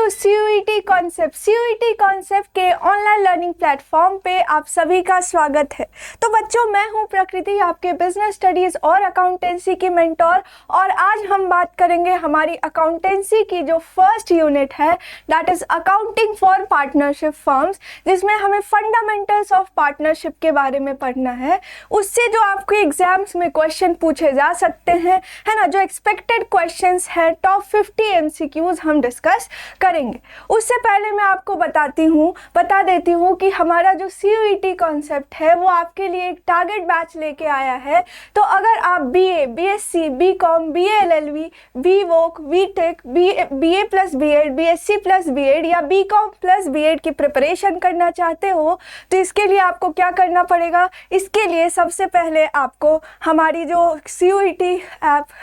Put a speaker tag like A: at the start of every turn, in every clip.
A: To CUET concept. CUET concept के online learning platform पे आप सभी का स्वागत है। तो बच्चों, मैं हूं प्रकृति, आपके बिजनेस स्टडीज और अकाउंटेंसी की मेंटोर, और आज हम बात करेंगे हमारी अकाउंटेंसी की जो फर्स्ट यूनिट है, that is accounting for partnership firms, जिसमें हमें फंडामेंटल्स ऑफ पार्टनरशिप के बारे में पढ़ना है। उससे जो आपके एग्जाम्स में क्वेश्चन पूछे जा सकते हैं, है ना, जो एक्सपेक्टेड क्वेश्चंस है, टॉप 50 एमसीक्यूज हम डिस्कस करेंगे। उससे पहले मैं आपको बता देती हूँ कि हमारा जो सीयूईटी कॉन्सेप्ट है वो आपके लिए एक टारगेट बैच लेके आया है। तो अगर आप BA, BSc, BCom, BA LLB, BVoc, BTech, BA plus BEd, BSc plus BEd या बीकॉम प्लस बीएड की प्रिपरेशन करना चाहते हो, तो इसके लिए आपको क्या करना पड़ेगा? इसके लिए सबसे पहले आपको हमारी जो सीयूईटी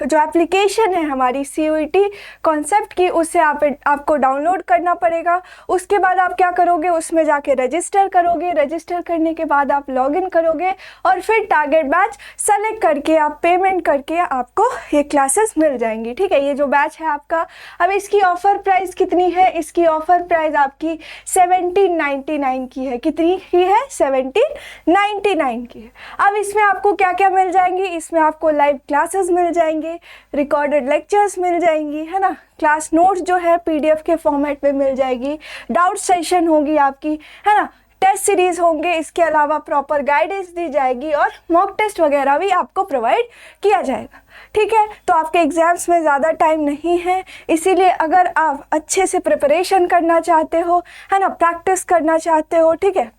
A: जो एप्लीकेशन है हमारी सीयूईटी कॉन्सेप्ट की, उसे आपको डाउनलोड करना पड़ेगा। उसके बाद आप क्या करोगे, उसमें जाके रजिस्टर करोगे। रजिस्टर करने के बाद आप लॉगिन करोगे और फिर टारगेट बैच सेलेक्ट करके आप पेमेंट करके आपको ये क्लासेस मिल जाएंगी। ठीक है, ये जो बैच है आपका, अब इसकी ऑफर प्राइस कितनी है? इसकी ऑफर प्राइस आपकी 1799 की है। कितनी की है? 1799 की है। अब इसमें आपको क्या क्या मिल जाएंगी? इसमें आपको लाइव क्लासेस मिल जाएंगे, रिकॉर्डेड लेक्चर्स मिल जाएंगी, है ना, क्लास नोट्स जो है पीडीएफ के फॉर्मेट में मिल जाएगी, डाउट सेशन होगी आपकी, है ना, टेस्ट सीरीज होंगे, इसके अलावा प्रॉपर गाइडेंस दी जाएगी और मॉक टेस्ट वगैरह भी आपको प्रोवाइड किया जाएगा। ठीक है, तो आपके एग्जाम्स में ज़्यादा टाइम नहीं है, इसीलिए अगर आप अच्छे से प्रिपरेशन करना चाहते हो, है ना, प्रैक्टिस करना चाहते हो, ठीक है,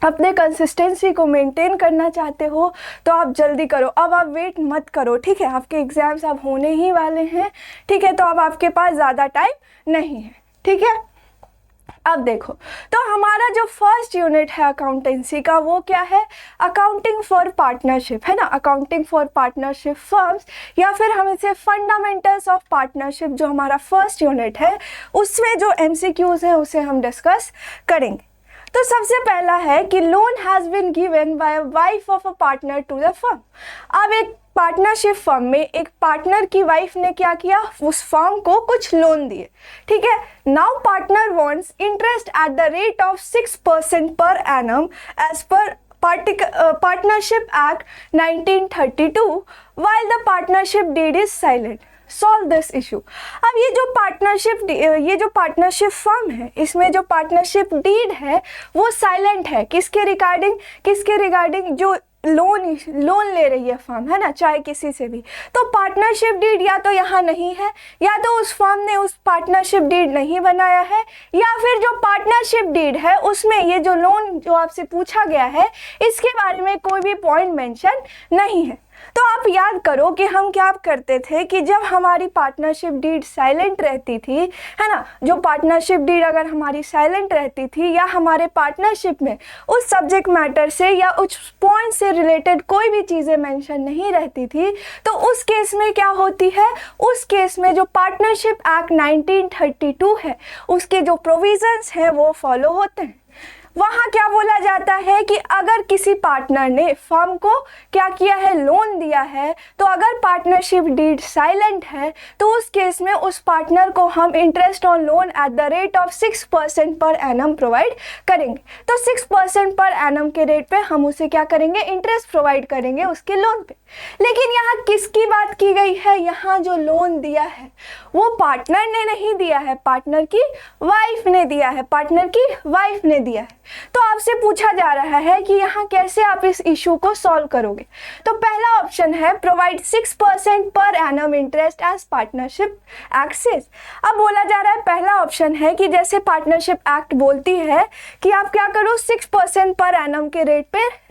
A: अपने कंसिस्टेंसी को मेंटेन करना चाहते हो, तो आप जल्दी करो। अब आप वेट मत करो। ठीक है, आपके एग्जाम्स अब होने ही वाले हैं। ठीक है, तो अब आपके पास ज़्यादा टाइम नहीं है। ठीक है, अब देखो, तो हमारा जो फर्स्ट यूनिट है अकाउंटेंसी का, वो क्या है? अकाउंटिंग फॉर पार्टनरशिप, है ना, अकाउंटिंग फॉर पार्टनरशिप फर्म्स, या फिर हम इसे फंडामेंटल्स ऑफ पार्टनरशिप, जो हमारा फर्स्ट यूनिट है, उसमें जो एमसीक्यूज है उसे हम डिस्कस करेंगे। तो सबसे पहला है कि loan has been given by a wife of a partner to the firm. अब एक पार्टनरशिप फर्म में एक पार्टनर की वाइफ ने क्या किया? उस फर्म को कुछ लोन दिए। ठीक है, now partner wants interest at the rate of 6% per annum as per partnership act 1932 while the partnership deed is silent. Solve this issue. अब ये जो पार्टनरशिप फर्म है, इसमें जो पार्टनरशिप डीड है वो साइलेंट है। किसके रिगार्डिंग? जो लोन ले रही है फर्म, है ना, चाहे किसी से भी। तो पार्टनरशिप डीड या तो यहाँ नहीं है, या तो उस फर्म ने उस पार्टनरशिप डीड नहीं बनाया है, या फिर जो पार्टनरशिप डीड है उसमें ये जो लोन जो आपसे पूछा गया है, इसके बारे में कोई भी पॉइंट मेंशन नहीं है। तो आप याद करो कि हम क्या करते थे कि जब हमारी पार्टनरशिप डीड साइलेंट रहती थी, है ना, जो पार्टनरशिप डीड अगर हमारी साइलेंट रहती थी, या हमारे पार्टनरशिप में उस सब्जेक्ट मैटर से या उस पॉइंट से रिलेटेड कोई भी चीज़ें मेंशन नहीं रहती थी, तो उस केस में क्या होती है? उस केस में जो पार्टनरशिप एक्ट 1932 है, उसके जो प्रोविजंस हैं वो फॉलो होते हैं। वहाँ क्या बोला जाता है कि अगर किसी पार्टनर ने फर्म को क्या किया है? लोन दिया है, तो अगर पार्टनरशिप डीड साइलेंट है, तो उस केस में उस पार्टनर को हम interest on loan at the rate of 6% per annum provide करेंगे। तो 6% पर एनम के रेट पे हम उसे क्या करेंगे? इंटरेस्ट प्रोवाइड करेंगे उसके लोन पे। लेकिन यहाँ किसकी बात की गई है? यहाँ जो लोन दिया है वो पार्टनर ने नहीं दिया है, पार्टनर की वाइफ ने दिया है, पार्टनर की वाइफ ने दिया है। तो आपसे पूछा जा रहा है कि यहाँ कैसे आप इस इशू को सॉल्व करोगे। तो पहला ऑप्शन है provide 6% per annum interest as partnership act says. अब बोला जा रहा है, पहला ऑप्शन है कि जैसे पार्टनरशिप एक्ट बोलती है कि आप क्या करो? 6% पर एनम के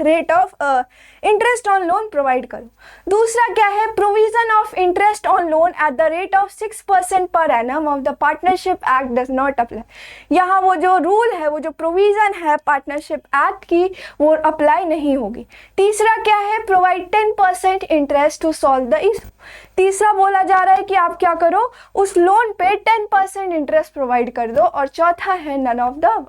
A: rate of interest on loan provide करो। दूसरा क्या है? Provision of interest on loan at the rate of 6% per annum of the partnership act does not apply. यहाँ वो जो रूल है, वो जो प्रोविजन है पार्टनरशिप एक्ट की, वो अप्लाई नहीं होगी। तीसरा क्या है? Provide 10% interest to solve the issue. तीसरा बोला जा रहा है कि आप क्या करो? उस लोन पे 10% इंटरेस्ट प्रोवाइड कर दो। और चौथा है नन ऑफ द।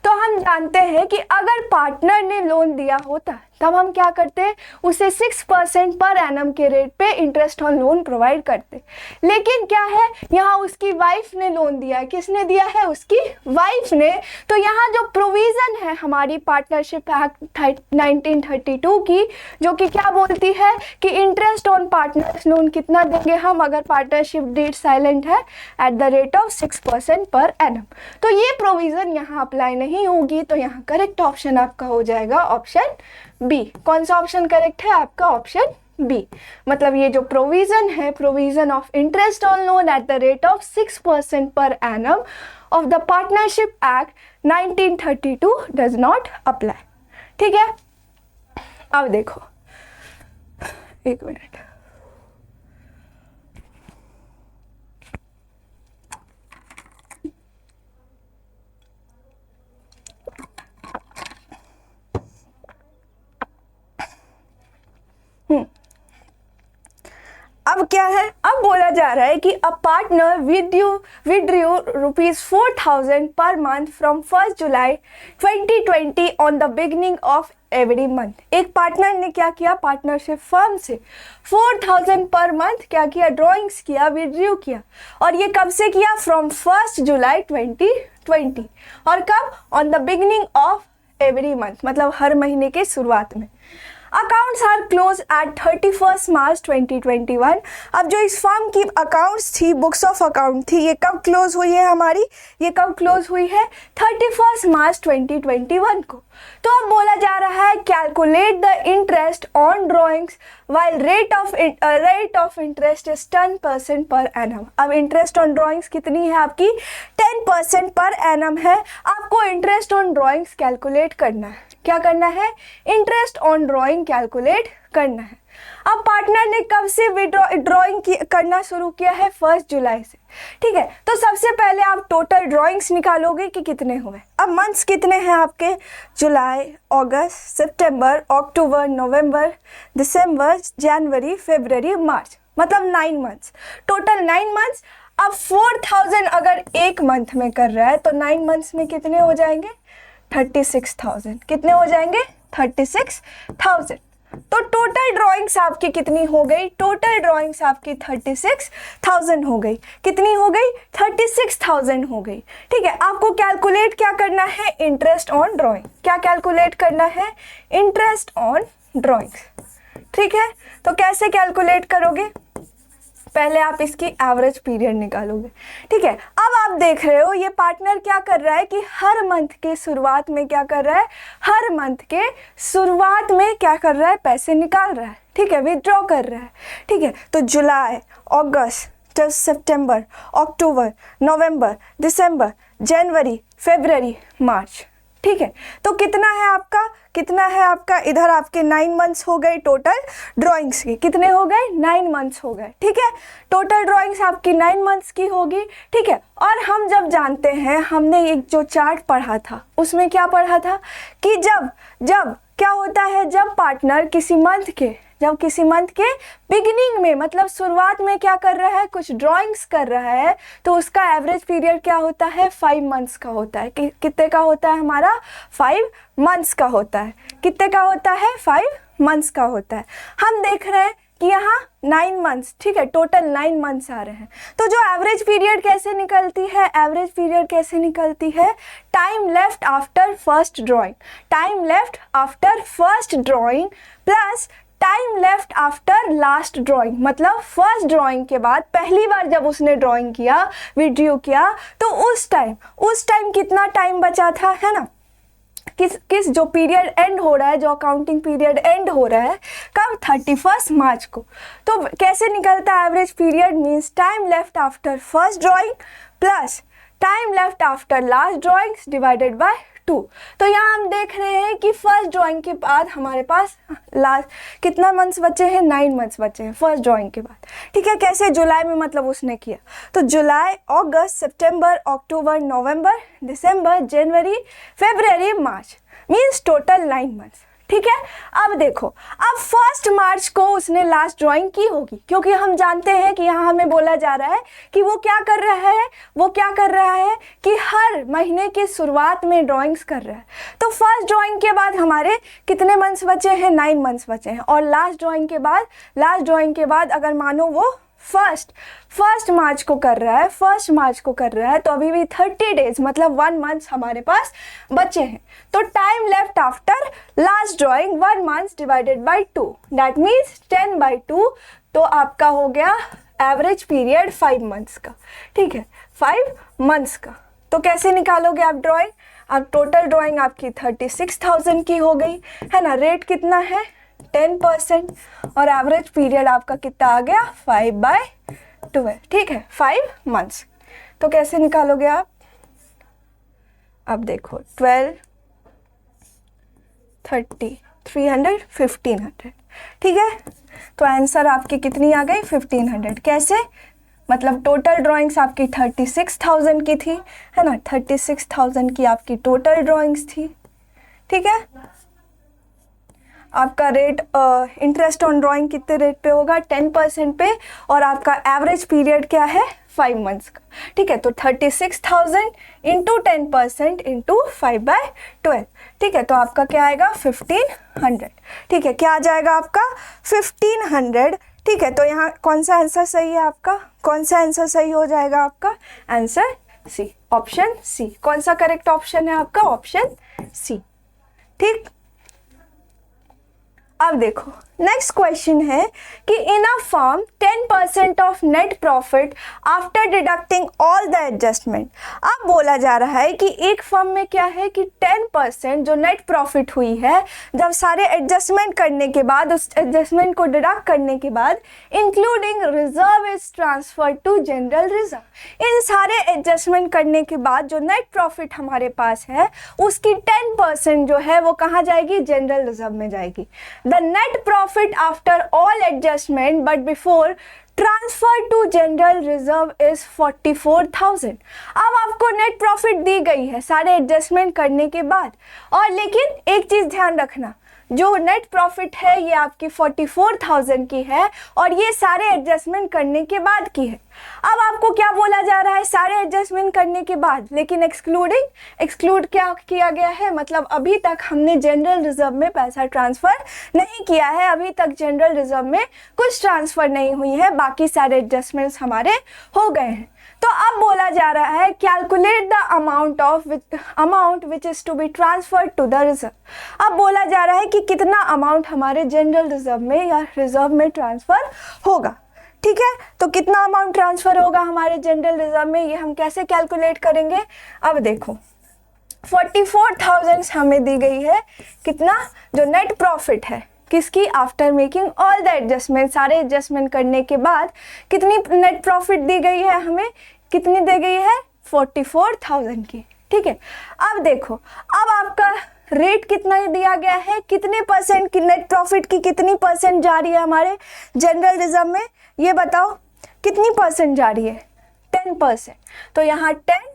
A: तो हम जानते हैं कि अगर पार्टनर ने लोन दिया होता तब हम क्या करते, उसे 6% पर एनम के रेट पे इंटरेस्ट ऑन लोन प्रोवाइड करते। लेकिन क्या है, यहाँ उसकी वाइफ ने लोन दिया है। किसने दिया है? उसकी वाइफ ने। तो यहाँ जो प्रोविज़न है हमारी पार्टनरशिप एक्ट 1932 की, जो कि क्या बोलती है कि इंटरेस्ट ऑन पार्टनर्स लोन कितना देंगे हम अगर पार्टनरशिप डीड साइलेंट है, eight the rate of 6% per annum. तो ये प्रोविज़न यहाँ अप्लाई नहीं होगी। तो यहाँ करेक्ट ऑप्शन आपका हो जाएगा ऑप्शन बी। कौन सा ऑप्शन करेक्ट है आपका? Option B. मतलब ये जो प्रोविजन है, provision of interest on loan at the rate of 6% per annum of the partnership act 1932 does not apply. ठीक है, अब देखो, एक मिनट, अब क्या है, अब बोला जा रहा है कि a partner withdrew ₹4,000 per month from 1 July 2020 on the beginning of every month. एक पार्टनर ने क्या किया, पार्टनरशिप फर्म से 4,000 पर मंथ क्या किया, ड्रॉइंग्स किया, विड्रू किया। और ये कब से किया? फ्रॉम 1 जुलाई 2020। और कब? On the beginning of every month, मतलब हर महीने के शुरुआत में। अकाउंट्स आर क्लोज एट 31 मार्च 2021। अब जो इस फर्म की अकाउंट्स थी, बुक्स ऑफ अकाउंट थी, ये कब क्लोज हुई है हमारी? ये कब क्लोज हुई है? 31 मार्च 2021 को। तो अब बोला जा रहा है calculate the interest on drawings while rate of interest is 10% per annum. अब इंटरेस्ट ऑन ड्रॉइंग्स कितनी है आपकी? 10% पर एनम है। आपको इंटरेस्ट ऑन ड्रॉइंग्स कैलकुलेट करना है। क्या करना है? इंटरेस्ट ऑन ड्रॉइंग कैलकुलेट करना है। अब पार्टनर ने कब से ड्रॉइंग करना शुरू किया है? 1 जुलाई से। ठीक है, तो सबसे पहले आप टोटल ड्रॉइंग्स निकालोगे कि कितने हुए। अब मंथ्स कितने हैं आपके? जुलाई, अगस्त, सितंबर, अक्टूबर, नवंबर, दिसंबर, जनवरी, फरवरी, मार्च, मतलब 9 मंथ्स, टोटल 9 मंथ्स। अब 4,000 अगर एक मंथ में कर रहा है तो 9 मंथ्स में कितने हो जाएंगे? 36,000। कितने हो जाएंगे? 36,000। तो टोटल ड्राइंग्स आपकी कितनी हो गई? टोटल ड्राइंग्स आपकी 36,000 हो गई। कितनी हो गई? 36,000 हो गई। ठीक है, आपको कैलकुलेट क्या करना है? Interest on drawing. क्या कैलकुलेट करना है? Interest on drawings. ठीक है, तो कैसे कैलकुलेट करोगे? पहले आप इसकी एवरेज पीरियड निकालोगे। ठीक है, अब आप देख रहे हो ये पार्टनर क्या कर रहा है कि हर मंथ के शुरुआत में क्या कर रहा है? हर मंथ के शुरुआत में क्या कर रहा है? पैसे निकाल रहा है। ठीक है, विथड्रॉ कर रहा है। ठीक है, तो जुलाई, अगस्त, सितंबर, अक्टूबर, नवंबर, दिसंबर, जनवरी, फरवरी, मार्च। ठीक है, तो कितना है आपका? कितना है आपका? इधर आपके 9 मंथ्स हो गए टोटल ड्राइंग्स के। कितने हो गए? 9 मंथ्स हो गए। ठीक है, टोटल ड्राइंग्स आपकी 9 मंथ्स की होगी। ठीक है, और हम जब जानते हैं, हमने एक जो चार्ट पढ़ा था उसमें क्या पढ़ा था कि जब क्या होता है, जब पार्टनर किसी मंथ के बिगिनिंग में, मतलब शुरुआत में क्या कर रहा है? कुछ ड्राइंग्स कर रहा है, तो उसका एवरेज पीरियड क्या होता है? 5 मंथ्स का होता है। कितने का होता है हमारा? 5 मंथ्स का होता है। कितने का होता है? 5 मंथ्स का होता है। हम देख रहे हैं कि यहाँ 9 मंथ्स, ठीक है, टोटल 9 मंथ्स आ रहे हैं। तो जो एवरेज पीरियड कैसे निकलती है? एवरेज पीरियड कैसे निकलती है? Time left after first drawing, time left after first drawing plus time left after last drawing. मतलब फर्स्ट ड्राइंग के बाद पहली बार जब उसने ड्राइंग किया, वीडियो किया, तो उस टाइम कितना टाइम बचा था, है ना? किस जो पीरियड एंड हो रहा है, जो अकाउंटिंग पीरियड एंड हो रहा है कब? 31 मार्च को। तो कैसे निकलता है average period? Means time left after first drawing plus time left after last drawings divided by 2। तो यहाँ हम देख रहे हैं कि फर्स्ट ड्राइंग के बाद हमारे पास लास्ट कितना मंथ्स बचे हैं? 9 मंथ्स बचे हैं फर्स्ट ड्राइंग के बाद। ठीक है, कैसे? जुलाई में मतलब उसने किया, तो जुलाई, अगस्त, सितंबर, अक्टूबर, नवंबर, दिसंबर, जनवरी, फरवरी, मार्च, मीन्स टोटल 9 मंथ्स। ठीक है। अब देखो, अब 1 मार्च को उसने लास्ट ड्राइंग की होगी, क्योंकि हम जानते हैं कि यहाँ हमें बोला जा रहा है कि वो क्या कर रहा है, वो क्या कर रहा है कि हर महीने की शुरुआत में ड्राइंग्स कर रहा है। तो फर्स्ट ड्राइंग के बाद हमारे कितने मंथ्स बचे हैं, 9 मंथ्स बचे हैं। और लास्ट ड्राइंग के बाद अगर मानो वो फर्स्ट मार्च को कर रहा है, 1 मार्च को कर रहा है, तो अभी भी 30 डेज मतलब 1 मंथ हमारे पास बचे हैं। तो time left after last drawing 1 month divided by 2, that means 10/2। तो आपका हो गया एवरेज पीरियड 5 मंथ्स का, ठीक है, 5 मंथ्स का। तो कैसे निकालोगे आप ड्राइंग? अब टोटल ड्राइंग आपकी 36,000 की हो गई है ना। रेट कितना है, 10%, और एवरेज पीरियड आपका कितना आ गया, 5/12, ठीक है, 5 मंथ्स। तो कैसे निकालोगे आप? अब देखो 12, 30, 300, 1500, ठीक है। तो आंसर आपकी कितनी आ गई, 1500। कैसे? मतलब टोटल ड्राइंग्स आपकी 36,000 की थी, है ना, 36,000 की आपकी टोटल ड्राइंग्स थी, ठीक है। आपका रेट इंटरेस्ट ऑन ड्राइंग कितने रेट पे होगा, 10% पे, और आपका एवरेज पीरियड क्या है, 5 मंथ्स का, ठीक है। तो 36,000 इंटू 10% इंटू 5/12, ठीक है। तो आपका क्या आएगा, 1500, ठीक है। क्या आ जाएगा आपका, 1500, ठीक है। तो यहाँ कौन सा आंसर सही है आपका, कौन सा आंसर सही हो जाएगा आपका? Answer C, option C. कौन सा करेक्ट ऑप्शन है आपका? ऑप्शन सी, ठीक। अब देखो नेक्स्ट क्वेश्चन है कि in a firm 10% of net profit after deducting all the adjustment. अब बोला जा रहा है कि एक फर्म में क्या है कि 10% जो नेट प्रॉफिट हुई है, जब सारे एडजस्टमेंट करने के बाद, उस एडजस्टमेंट को डिडक्ट करने के बाद, including reserve is transfer to general reserve. इन सारे एडजस्टमेंट करने के बाद जो नेट प्रॉफिट हमारे पास है, उसकी 10% जो है वो कहाँ जाएगी, जनरल रिजर्व में जाएगी। The net profit after all adjustment but before transfer to general reserve is 44,000। अब आपको नेट प्रॉफिट दी गई है सारे एडजस्टमेंट करने के बाद, और लेकिन एक चीज ध्यान रखना, जो नेट प्रॉफिट है ये आपकी 44,000 की है, और ये सारे एडजस्टमेंट करने के बाद की है। अब आपको क्या बोला जा रहा है, सारे एडजस्टमेंट करने के बाद, लेकिन एक्सक्लूड क्या किया गया है, मतलब अभी तक हमने जनरल रिजर्व में पैसा ट्रांसफर नहीं किया है, अभी तक जनरल रिजर्व में कुछ ट्रांसफर नहीं हुई है, बाकी सारे एडजस्टमेंट्स हमारे हो गए हैं। तो अब बोला जा रहा है calculate the amount which is to be transferred to the reserve. अब बोला जा रहा है कि कितना अमाउंट हमारे जनरल रिजर्व में या रिजर्व में ट्रांसफर होगा, ठीक है। तो कितना अमाउंट ट्रांसफर होगा हमारे जनरल रिजर्व में, ये हम कैसे कैलकुलेट करेंगे? अब देखो 44,000 हमें दी गई है, कितना, जो नेट प्रॉफिट है किसकी, after making all the adjustment, सारे एडजस्टमेंट करने के बाद कितनी नेट प्रॉफिट दी गई है हमें, कितनी दी गई है, 44,000 की, ठीक है। अब देखो, अब आपका रेट कितना दिया गया है, कितने परसेंट की नेट प्रॉफिट की कितनी परसेंट जा रही है हमारे जनरल रिजर्व में, ये बताओ कितनी परसेंट जा रही है, 10%। तो यहाँ 10,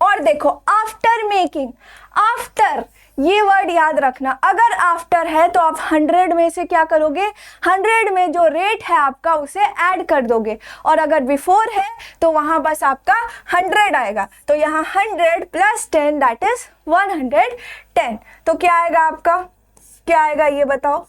A: और देखो आफ्टर मेकिंग, आफ्टर ये वर्ड याद रखना, अगर आफ्टर है तो आप 100 में से क्या करोगे, 100 में जो रेट है आपका उसे ऐड कर दोगे, और अगर बिफोर है तो वहां बस आपका 100 आएगा। तो यहाँ 100 + 10 दैट इज 110। तो क्या आएगा आपका, क्या आएगा ये बताओ?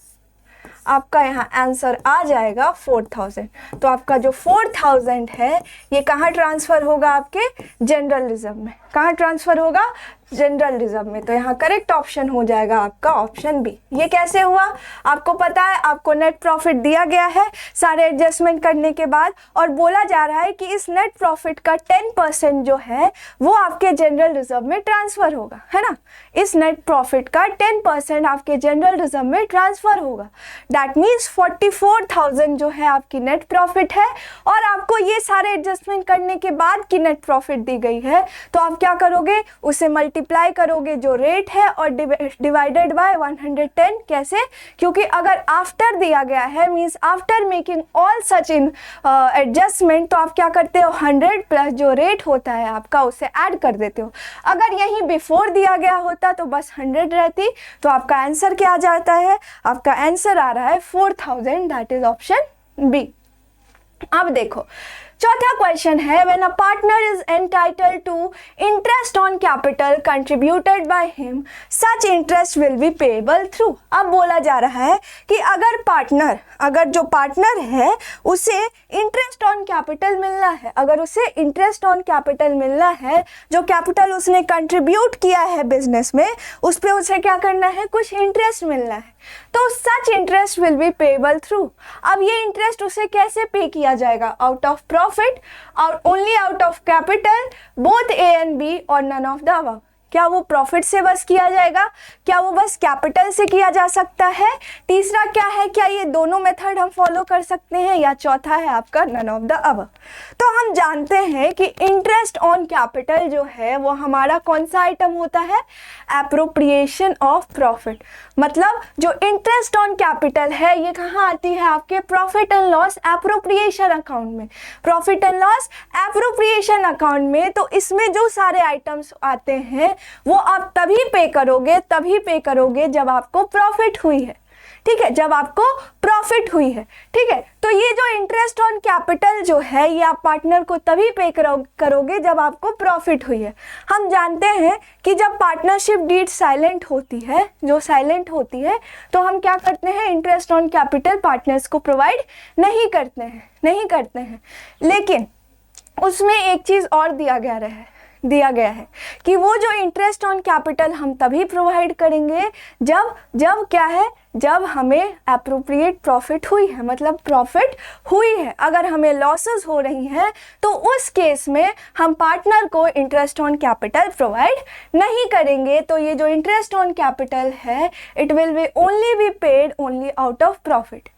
A: आपका यहाँ आंसर आ जाएगा 4,000। तो आपका जो 4,000 है ये कहाँ ट्रांसफर होगा, आपके जनरल रिजर्व में। कहाँ ट्रांसफर होगा, जनरल रिजर्व में। तो यहाँ करेक्ट ऑप्शन हो जाएगा आपका ऑप्शन बी। ये कैसे हुआ, आपको पता है, आपको नेट प्रॉफिट दिया गया है सारे एडजस्टमेंट करने के बाद, और बोला जा रहा है कि इस नेट प्रॉफिट का 10% जो है वो आपके जनरल रिजर्व में ट्रांसफर होगा, है ना। इस नेट प्रॉफिट का 10% आपके जनरल रिजर्व में ट्रांसफर होगा। दैट मीन्स 44,000 जो है आपकी नेट प्रॉफिट है, और आपको ये सारे एडजस्टमेंट करने के बाद की नेट प्रॉफिट दी गई है। तो आप क्या करोगे, उसे मल्टीप्लाई करोगे जो रेट है और डिवाइडेड बाय 110। कैसे? क्योंकि अगर आफ्टर दिया गया है means after making all such in adjustment, तो आप क्या करते हो 100 प्लस जो रेट होता है आपका उसे ऐड कर देते हो। अगर यहीं बिफोर दिया गया होता तो बस 100 रहती। तो आपका आंसर क्या आ जाता है? आपका आंसर आ रहा है 4000, दैट इज ऑप्शन बी। अब देखो चौथा क्वेश्चन है, when a partner is entitled to interest on capital contributed by him such interest will be payable through. अब बोला जा रहा है कि अगर जो पार्टनर है उसे इंटरेस्ट ऑन कैपिटल मिलना है, अगर उसे इंटरेस्ट ऑन कैपिटल मिलना है, जो कैपिटल उसने कंट्रीब्यूट किया है बिजनेस में उस पर उसे क्या करना है? कुछ इंटरेस्ट मिलना है। तो such interest will be payable through. अब ये इंटरेस्ट उसे कैसे पे किया जाएगा? Out of profit, only out of capital, both A and B और नन ऑफ द अबव। क्या वो प्रॉफिट से बस किया जाएगा? क्या वो बस कैपिटल से किया जा सकता है? तीसरा क्या है, क्या ये दोनों मेथड हम फॉलो कर सकते हैं? या चौथा है आपका नन ऑफ द अबव। तो हम जानते हैं कि इंटरेस्ट ऑन कैपिटल जो है वो हमारा कौन सा आइटम होता है? Appropriation of profit. मतलब जो इंटरेस्ट ऑन कैपिटल है ये कहाँ आती है? आपके profit and loss appropriation account में। Profit and loss appropriation account में तो इसमें जो सारे आइटम्स आते हैं वो आप तभी पे करोगे जब आपको प्रॉफिट हुई है। ठीक है, जब आपको प्रॉफिट हुई है। ठीक है, तो ये जो इंटरेस्ट ऑन कैपिटल जो है ये आप पार्टनर को तभी पे करोगे जब आपको प्रॉफिट हुई है। हम जानते हैं कि जब पार्टनरशिप डीड साइलेंट होती है, जो साइलेंट होती है, तो हम क्या करते हैं? इंटरेस्ट ऑन कैपिटल पार्टनर्स को प्रोवाइड नहीं करते हैं। लेकिन उसमें एक चीज़ और दिया गया है कि वो जो इंटरेस्ट ऑन कैपिटल हम तभी प्रोवाइड करेंगे जब क्या है? जब हमें एप्रोप्रिएट प्रॉफिट हुई है, मतलब प्रॉफिट हुई है। अगर हमें लॉसेस हो रही हैं तो उस केस में हम पार्टनर को इंटरेस्ट ऑन कैपिटल प्रोवाइड नहीं करेंगे। तो ये जो इंटरेस्ट ऑन कैपिटल है it will be only be paid only out of profit.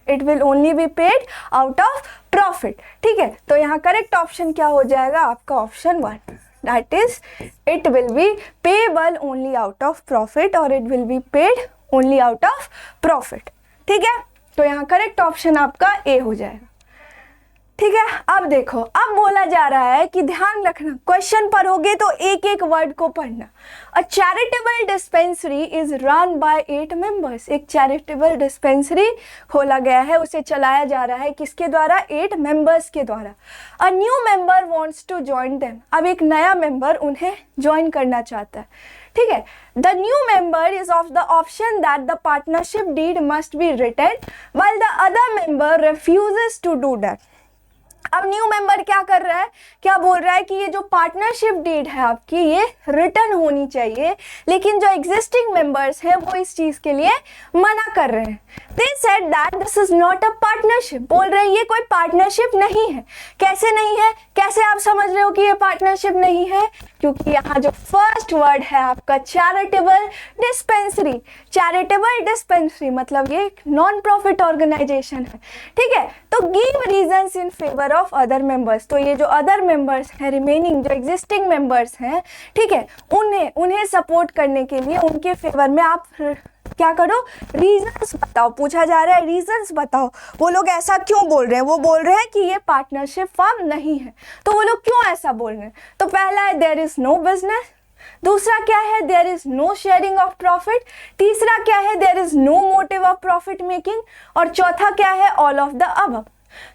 A: ठीक है, तो यहाँ करेक्ट ऑप्शन क्या हो जाएगा? आपका option 1, that is it will be payable only out of profit or it will be paid only out of profit। ठीक है, तो यहाँ करेक्ट ऑप्शन आपका ए हो जाएगा। ठीक है, अब देखो, अब बोला जा रहा है कि ध्यान रखना, क्वेश्चन पढ़ोगे तो एक एक वर्ड को पढ़ना। अ charitable dispensary is run by 8 members. एक चैरिटेबल डिस्पेंसरी खोला गया है, उसे चलाया जा रहा है किसके द्वारा? 8 मेंबर्स के द्वारा। A new member wants to join them. अब एक नया मेंबर उन्हें ज्वाइन करना चाहता है। ठीक है, the new member is of the option that the partnership deed must be written while the other member refuses to do that. अब न्यू मेंबर क्या कर रहा है? क्या बोल रहा है कि ये जो पार्टनरशिप डीड है आपकी ये रिटर्न होनी चाहिए, लेकिन जो एग्जिस्टिंग मेंबर्स हैं वो इस चीज के लिए मना कर रहे हैं। They said that this is not a partnership. बोल रहे हैं ये कोई पार्टनरशिप नहीं है। कैसे नहीं है? कैसे आप समझ रहे हो कि ये पार्टनरशिप नहीं है? क्योंकि यहाँ जो फर्स्ट वर्ड है आपका चैरिटेबल डिस्पेंसरी। चैरिटेबल डिस्पेंसरी मतलब ये एक नॉन प्रॉफिट ऑर्गेनाइजेशन है। ठीक है, तो give reasons in favour of other members. तो ये जो अदर मेंबर्स हैं, रिमेनिंग जो एग्जिस्टिंग मेंबर्स हैं, ठीक है, उन्हें सपोर्ट करने के लिए उनके फेवर में आप क्या करो? रीजंस बताओ। पूछा जा रहा है रीजंस बताओ, वो लोग ऐसा क्यों बोल रहे हैं? वो बोल रहे हैं कि ये पार्टनरशिप फर्म नहीं है। तो वो लोग क्यों ऐसा बोल रहे हैं? तो पहला है देयर इज नो बिजनेस, दूसरा क्या है? There is no sharing of profit, तीसरा क्या है? There is no motive of profit making, और चौथा क्या है? All of the above.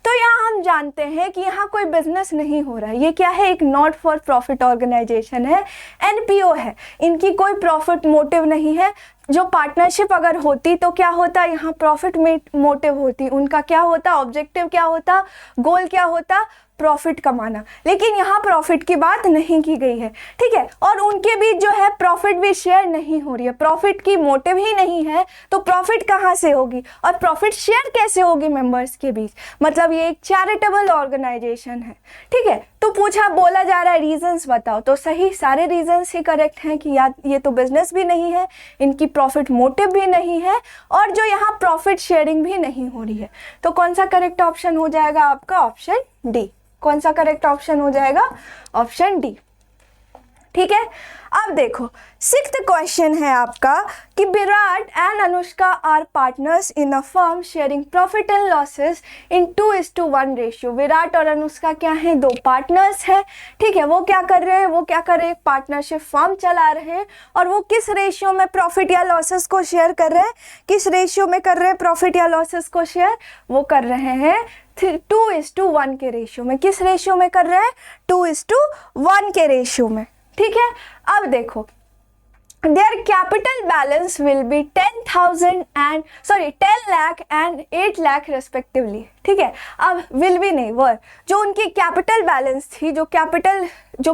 A: तो यहाँ हम जानते हैं कि यहाँ कोई बिजनेस नहीं हो रहा है। ये क्या है? एक नॉट फॉर प्रॉफिट ऑर्गेनाइजेशन है, एनपीओ है, इनकी कोई प्रॉफिट मोटिव नहीं है। जो पार्टनरशिप अगर होती तो क्या होता? यहाँ प्रॉफिट मोटिव होती, उनका क्या होता? ऑब्जेक्टिव क्या होता? गोल क्या होता? प्रॉफिट कमाना। लेकिन यहाँ प्रॉफिट की बात नहीं की गई है। ठीक है, और उनके बीच जो है प्रॉफिट भी शेयर नहीं हो रही है, प्रॉफिट की मोटिव ही नहीं है, तो प्रॉफिट कहाँ से होगी और प्रॉफिट शेयर कैसे होगी मेंबर्स के बीच? मतलब ये एक चैरिटेबल ऑर्गेनाइजेशन है। ठीक है, तो बोला जा रहा है रीजंस बताओ, तो सही सारे रीजंस ही करेक्ट हैं कि यार ये तो बिजनेस भी नहीं है, इनकी प्रॉफिट मोटिव भी नहीं है, और जो यहाँ प्रॉफिट शेयरिंग भी नहीं हो रही है। तो कौन सा करेक्ट ऑप्शन हो जाएगा आपका? Option D. कौन सा करेक्ट ऑप्शन हो जाएगा? Option D. ठीक है। अब देखो सिक्स्थ क्वेश्चन है आपका कि Virat and Anushka are partners in a firm sharing profit and losses in 2:1 ratio. Virat और अनुष्का क्या हैं, दो पार्टनर्स हैं, ठीक है। वो क्या कर रहे हैं, पार्टनरशिप फर्म चला रहे हैं और वो किस रेशियो में प्रॉफिट या लॉसेस को शेयर कर रहे हैं, किस रेशियो में कर रहे हैं प्रॉफिट या लॉसेस को शेयर, वो कर रहे हैं 2:1 के रेशियो में। किस रेशियो में कर रहे हैं, 2:1 के रेशियो में, ठीक है। अब देखो their capital balance will be 10 lakh and 8 lakh respectively, ठीक है। अब will be नहीं, वर जो उनकी कैपिटल बैलेंस थी, जो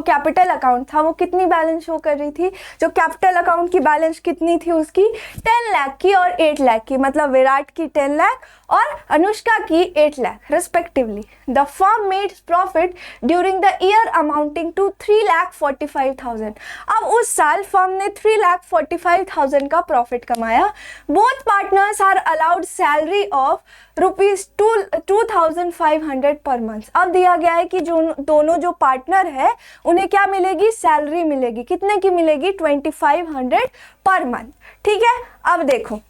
A: कैपिटल अकाउंट था वो कितनी बैलेंस शो कर रही थी, जो कैपिटल अकाउंट की बैलेंस कितनी थी उसकी 10 लाख की और 8 लाख की, मतलब विराट की 10 लाख और अनुष्का की 8 lakh respectively. The firm made profit during the year amounting to 3,45,000। अब उस साल फर्म ने 3,45,000 का प्रॉफिट कमाया। Both partners are allowed salary of ₹2,500 per month. अब दिया गया है कि जो दोनों जो पार्टनर है उन्हें क्या मिलेगी, सैलरी मिलेगी, कितने की मिलेगी, 2,500 पर मंथ, ठीक है। अब देखो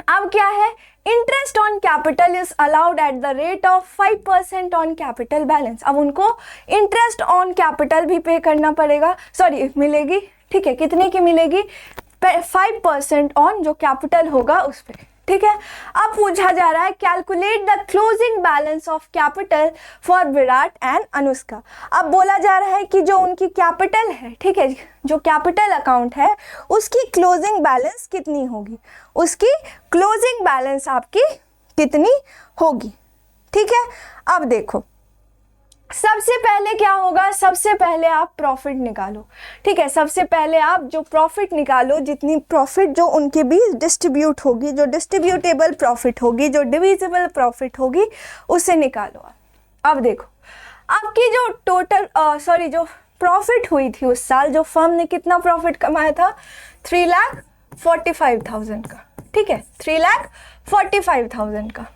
A: अब क्या है, interest on capital is allowed at the rate of 5% on capital balance. अब उनको इंटरेस्ट ऑन कैपिटल भी पे करना पड़ेगा, मिलेगी, ठीक है। कितने की मिलेगी, 5% ऑन जो कैपिटल होगा उस पर, ठीक है। अब पूछा जा रहा है calculate the closing balance of capital for Virat and Anushka. अब बोला जा रहा है कि जो उनकी कैपिटल है, ठीक है, जो कैपिटल अकाउंट है उसकी क्लोजिंग बैलेंस कितनी होगी, उसकी क्लोजिंग बैलेंस आपकी कितनी होगी, ठीक है। अब देखो सबसे पहले क्या होगा, सबसे पहले आप प्रॉफिट निकालो, ठीक है। सबसे पहले आप जो प्रॉफिट निकालो, जितनी प्रॉफिट जो उनके बीच डिस्ट्रीब्यूट होगी, जो डिस्ट्रीब्यूटेबल प्रॉफिट होगी, जो डिविजिबल प्रॉफिट होगी, उसे निकालो। अब देखो आपकी जो टोटल जो प्रॉफिट हुई थी उस साल, जो फर्म ने कितना प्रॉफिट कमाया था, 3,45,000 का, ठीक है, 3,45,000 का।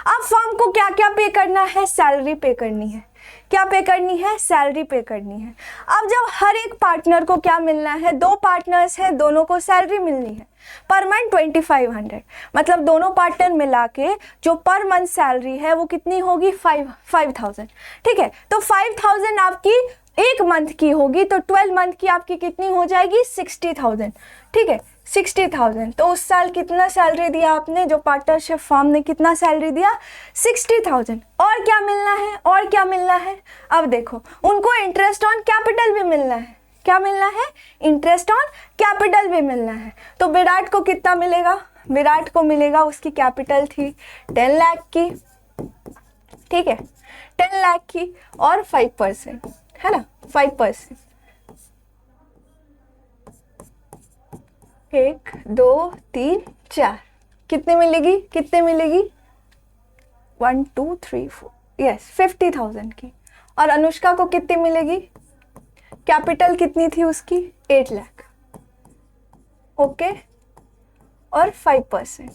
A: अब फर्म को क्या क्या पे करना है, सैलरी पे करनी है, क्या पे करनी है, सैलरी पे करनी है। अब जब हर एक पार्टनर को क्या मिलना है, दो पार्टनर्स हैं, दोनों को सैलरी मिलनी है पर मंथ 2,500, मतलब दोनों पार्टनर मिला के जो पर मंथ सैलरी है वो कितनी होगी, 5,000, ठीक है। तो 5,000 आपकी एक मंथ की होगी, तो 12 मंथ की आपकी कितनी हो जाएगी, 60,000, ठीक है, 60,000। तो उस साल कितना सैलरी दिया आपने, जो पार्टनरशिप फर्म ने कितना सैलरी दिया, 60,000। और क्या मिलना है, और क्या मिलना है, अब देखो उनको इंटरेस्ट ऑन कैपिटल भी मिलना है, क्या मिलना है, इंटरेस्ट ऑन कैपिटल भी मिलना है। तो विराट को कितना मिलेगा, विराट को मिलेगा, उसकी कैपिटल थी 10 लाख की, ठीक है, 10 लाख की और 5%, है ना, 5%, 1 2 3 4, कितने मिलेगी, 1 2 3 4, यस 50,000 की। और अनुष्का को कितनी मिलेगी, कैपिटल कितनी थी उसकी, 8 लाख, ओके, और 5%,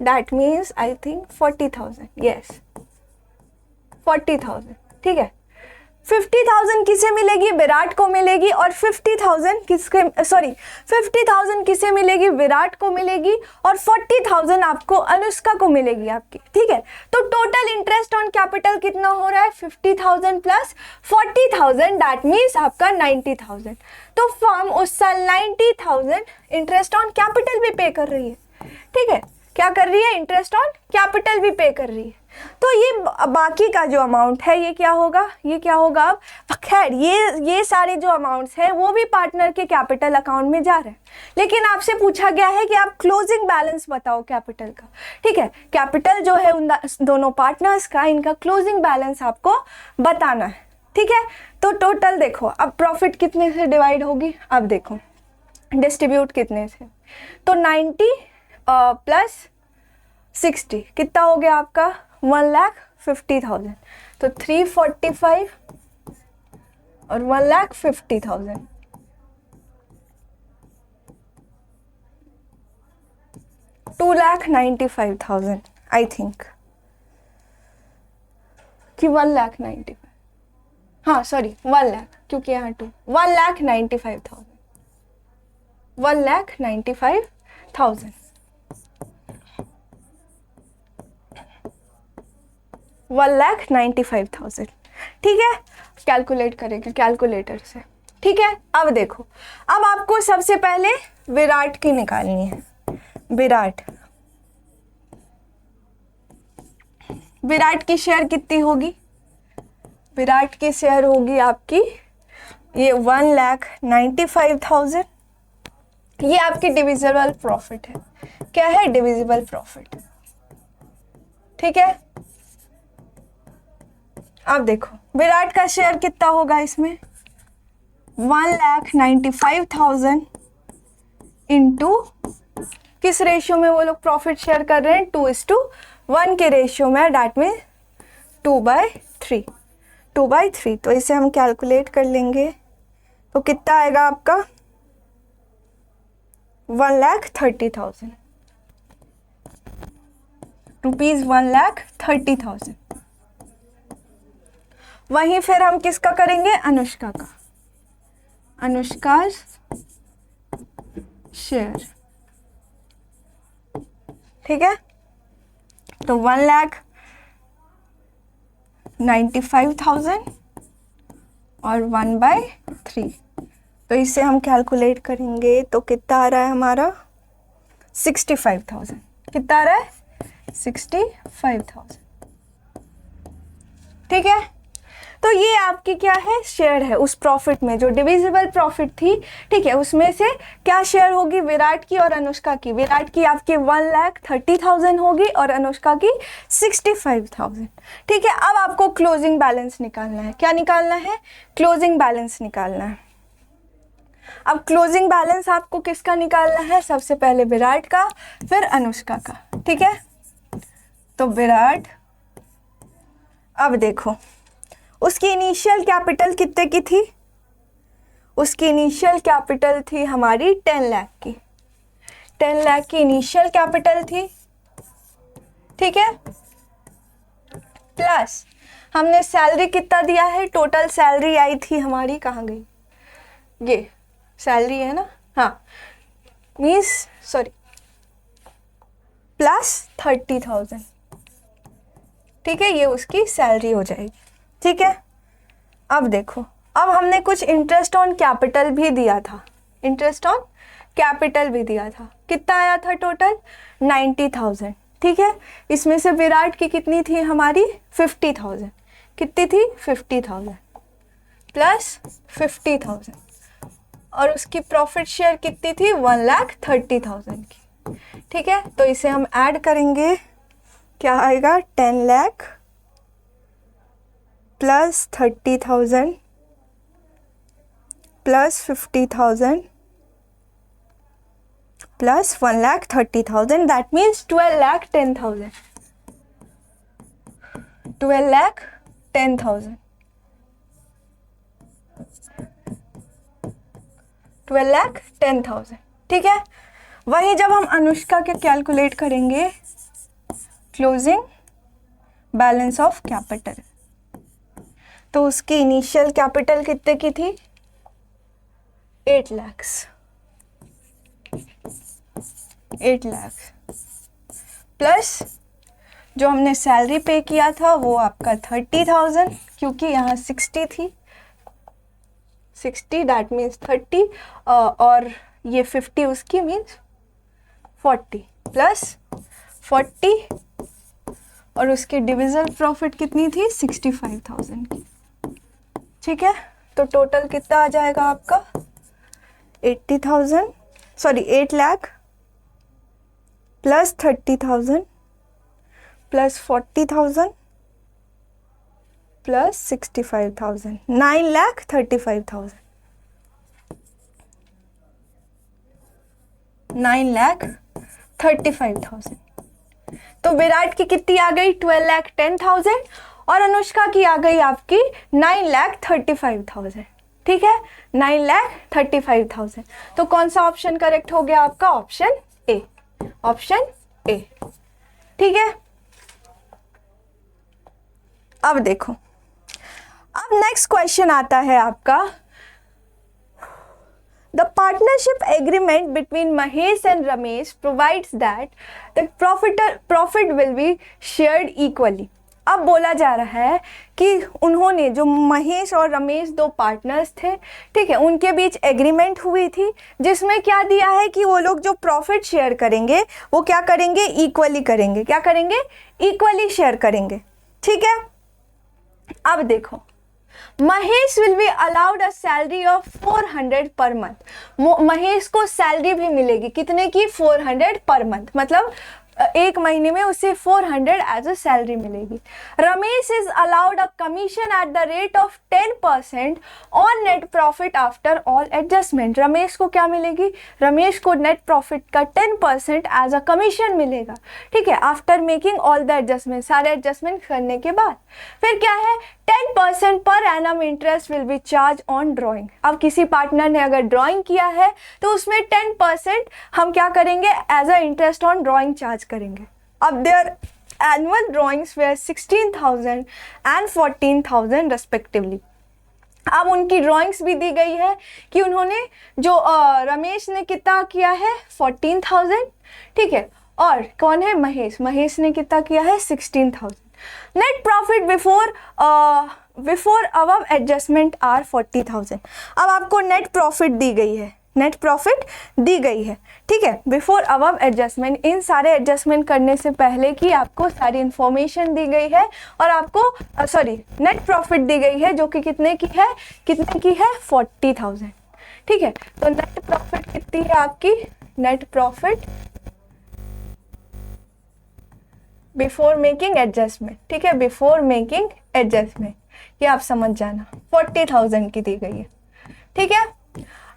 A: that means I think 40,000, yes 40,000, ठीक है। 50,000 किसे मिलेगी, विराट को मिलेगी, और 50,000 किसे मिलेगी, विराट को मिलेगी, और 40,000 आपको अनुष्का को मिलेगी आपकी, ठीक है। तो टोटल इंटरेस्ट ऑन कैपिटल कितना हो रहा है, 50,000 प्लस 40,000, दैट मीन्स आपका 90,000। तो फर्म उस साल 90,000 इंटरेस्ट ऑन कैपिटल भी पे कर रही है, ठीक है, क्या कर रही है, इंटरेस्ट ऑन कैपिटल भी पे कर रही है। तो ये बाकी का जो अमाउंट है ये क्या होगा, अब खैर ये सारे जो अमाउंट्स हैं वो भी पार्टनर के कैपिटल अकाउंट में जा रहे हैं, लेकिन आपसे पूछा गया है कि आप क्लोजिंग बैलेंस बताओ कैपिटल का, ठीक है। कैपिटल जो है उन दोनों पार्टनर्स का, इनका क्लोजिंग बैलेंस आपको बताना है, ठीक है। तो टोटल देखो अब प्रॉफिट कितने से डिवाइड होगी, अब देखो डिस्ट्रीब्यूट कितने से, तो 90 प्लस 60 कितना हो गया आपका, 1,50,000। तो 345 और 1,50,000, 2,95,000 आई थिंक कि 1,95,000, हाँ सॉरी 1 लाख, क्योंकि यहाँ 2, 1,95,000, 1,95,000, 1,95,000। ठीक है, कैलकुलेट करेंगे कैलकुलेटर से। ठीक है, अब देखो, अब आपको सबसे पहले विराट की निकालनी है। विराट की शेयर कितनी होगी? विराट की शेयर होगी आपकी ये 1,95,000। ये आपकी डिविजिबल प्रॉफिट है। क्या है? Divisible profit. ठीक है, अब देखो विराट का शेयर कितना होगा इसमें? 1,95,000 इंटू, किस रेशियो में वो लोग प्रॉफिट शेयर कर रहे हैं? 2:1 के रेशियो में, डैट मीन 2/3, 2/3। तो इसे हम कैलकुलेट कर लेंगे, तो कितना आएगा आपका? 1,30,000 रुपीज, 1,30,000। वहीं फिर हम किसका करेंगे? अनुष्का का, अनुष्का शेयर। ठीक है, तो 1,95,000 और 1/3, तो इसे हम कैलकुलेट करेंगे तो कितना आ रहा है हमारा? 65,000। कितना आ रहा है? 65,000। ठीक है, तो ये आपकी क्या है? शेयर है उस प्रॉफिट में, जो डिविजिबल प्रॉफिट थी। ठीक है, उसमें से क्या शेयर होगी? विराट की और अनुष्का की। विराट की आपकी 1,30,000 होगी और अनुष्का की 65,000। ठीक है, अब आपको क्लोजिंग बैलेंस निकालना है। क्या निकालना है? क्लोजिंग बैलेंस निकालना है। अब क्लोजिंग बैलेंस आपको किसका निकालना है? सबसे पहले विराट का, फिर अनुष्का का। ठीक है, तो विराट, अब देखो उसकी इनिशियल कैपिटल कितने की थी? उसकी इनिशियल कैपिटल थी हमारी 10 लाख की। 10 लाख की इनिशियल कैपिटल थी। ठीक है, प्लस हमने सैलरी कितना दिया है? टोटल सैलरी आई थी हमारी, कहाँ गई? ये सैलरी है ना, हाँ, मीन्स सॉरी, प्लस 30,000। ठीक है, ये उसकी सैलरी हो जाएगी। ठीक है, अब देखो, अब हमने कुछ इंटरेस्ट ऑन कैपिटल भी दिया था। इंटरेस्ट ऑन कैपिटल भी दिया था। कितना आया था टोटल? 90,000। ठीक है, इसमें से विराट की कितनी थी हमारी? 50,000। कितनी थी? 50,000 प्लस 50,000, और उसकी प्रॉफिट शेयर कितनी थी? 1,30,000 की। ठीक है, तो इसे हम ऐड करेंगे, क्या आएगा? 10 lakh plus 30,000 plus 50,000 plus 1,30,000, that means 12,10,000। 12,10,000, 12,10,000। ठीक है, वही जब हम अनुष्का के कैलकुलेट करेंगे क्लोजिंग बैलेंस ऑफ कैपिटल, तो उसकी इनिशियल कैपिटल कितने की थी? 8 लाख। 8 लाख प्लस जो हमने सैलरी पे किया था वो आपका 30,000, क्योंकि यहाँ 60 थी, 60 दैट मीन्स 30, और ये 50 उसकी मीन्स 40 प्लस 40, और उसकी डिविजन प्रॉफिट कितनी थी? 65,000 की। ठीक है, तो टोटल कितना आ जाएगा आपका? 80,000, sorry 8 lakh plus 30,000 plus 40,000 plus 65,000, 9,35,000। 9,35,000। तो विराट की कितनी आ गई? 12,10,000, और अनुष्का की आ गई आपकी 9,35,000। ठीक है, 9,35,000। तो कौन सा ऑप्शन करेक्ट हो गया आपका? Option A, option A. ठीक है, अब देखो, अब नेक्स्ट क्वेश्चन आता है आपका, the partnership agreement between Mahesh and Ramesh provides that the profit will be shared equally. अब बोला जा रहा है कि उन्होंने, जो महेश और रमेश दो पार्टनर्स थे, ठीक है, उनके बीच एग्रीमेंट हुई थी जिसमें क्या दिया है कि वो लोग जो प्रॉफिट शेयर करेंगे वो क्या करेंगे, इक्वली करेंगे। क्या करेंगे, इक्वली शेयर करेंगे, ठीक है। अब देखो, Mahesh will be allowed a salary of 400 per month. Mahesh को सैलरी भी मिलेगी, कितने की, 400 पर मंथ, मतलब एक महीने में उसे 400 एज अ सैलरी मिलेगी। Ramesh is allowed a commission at the rate of 10% on net profit after all adjustment. Ramesh को क्या मिलेगी, रमेश को नेट प्रॉफिट का 10% एज अ कमीशन मिलेगा, ठीक है, after making all the adjustment, सारे एडजस्टमेंट करने के बाद। फिर क्या है, 10% पर annum interest will B charge on drawing. अब किसी पार्टनर ने अगर ड्राइंग किया है तो उसमें 10% हम क्या करेंगे, as a interest on drawing charge करेंगे। अब their annual drawings were 16,000 and 14,000 respectively. अब उनकी ड्राइंग्स भी दी गई है कि उन्होंने, जो रमेश ने कितना किया है, 14,000, ठीक है, और कौन है, महेश ने कितना किया है, 16,000। Net profit before above adjustment are 40,000। अब आपको नेट प्रॉफिट दी गई है, नेट प्रॉफिट दी गई है, ठीक है, बिफोर अबव एडजस्टमेंट, इन सारे एडजस्टमेंट करने से पहले की आपको सारी इंफॉर्मेशन दी गई है, और आपको नेट प्रॉफिट दी गई है जो कि कितने की है, 40,000, ठीक है। तो नेट प्रॉफिट कितनी है आपकी, net profit before making adjustment, ठीक है, बिफोर मेकिंग एडजस्टमेंट, ये आप समझ जाना, 40,000 की दी गई है, ठीक है।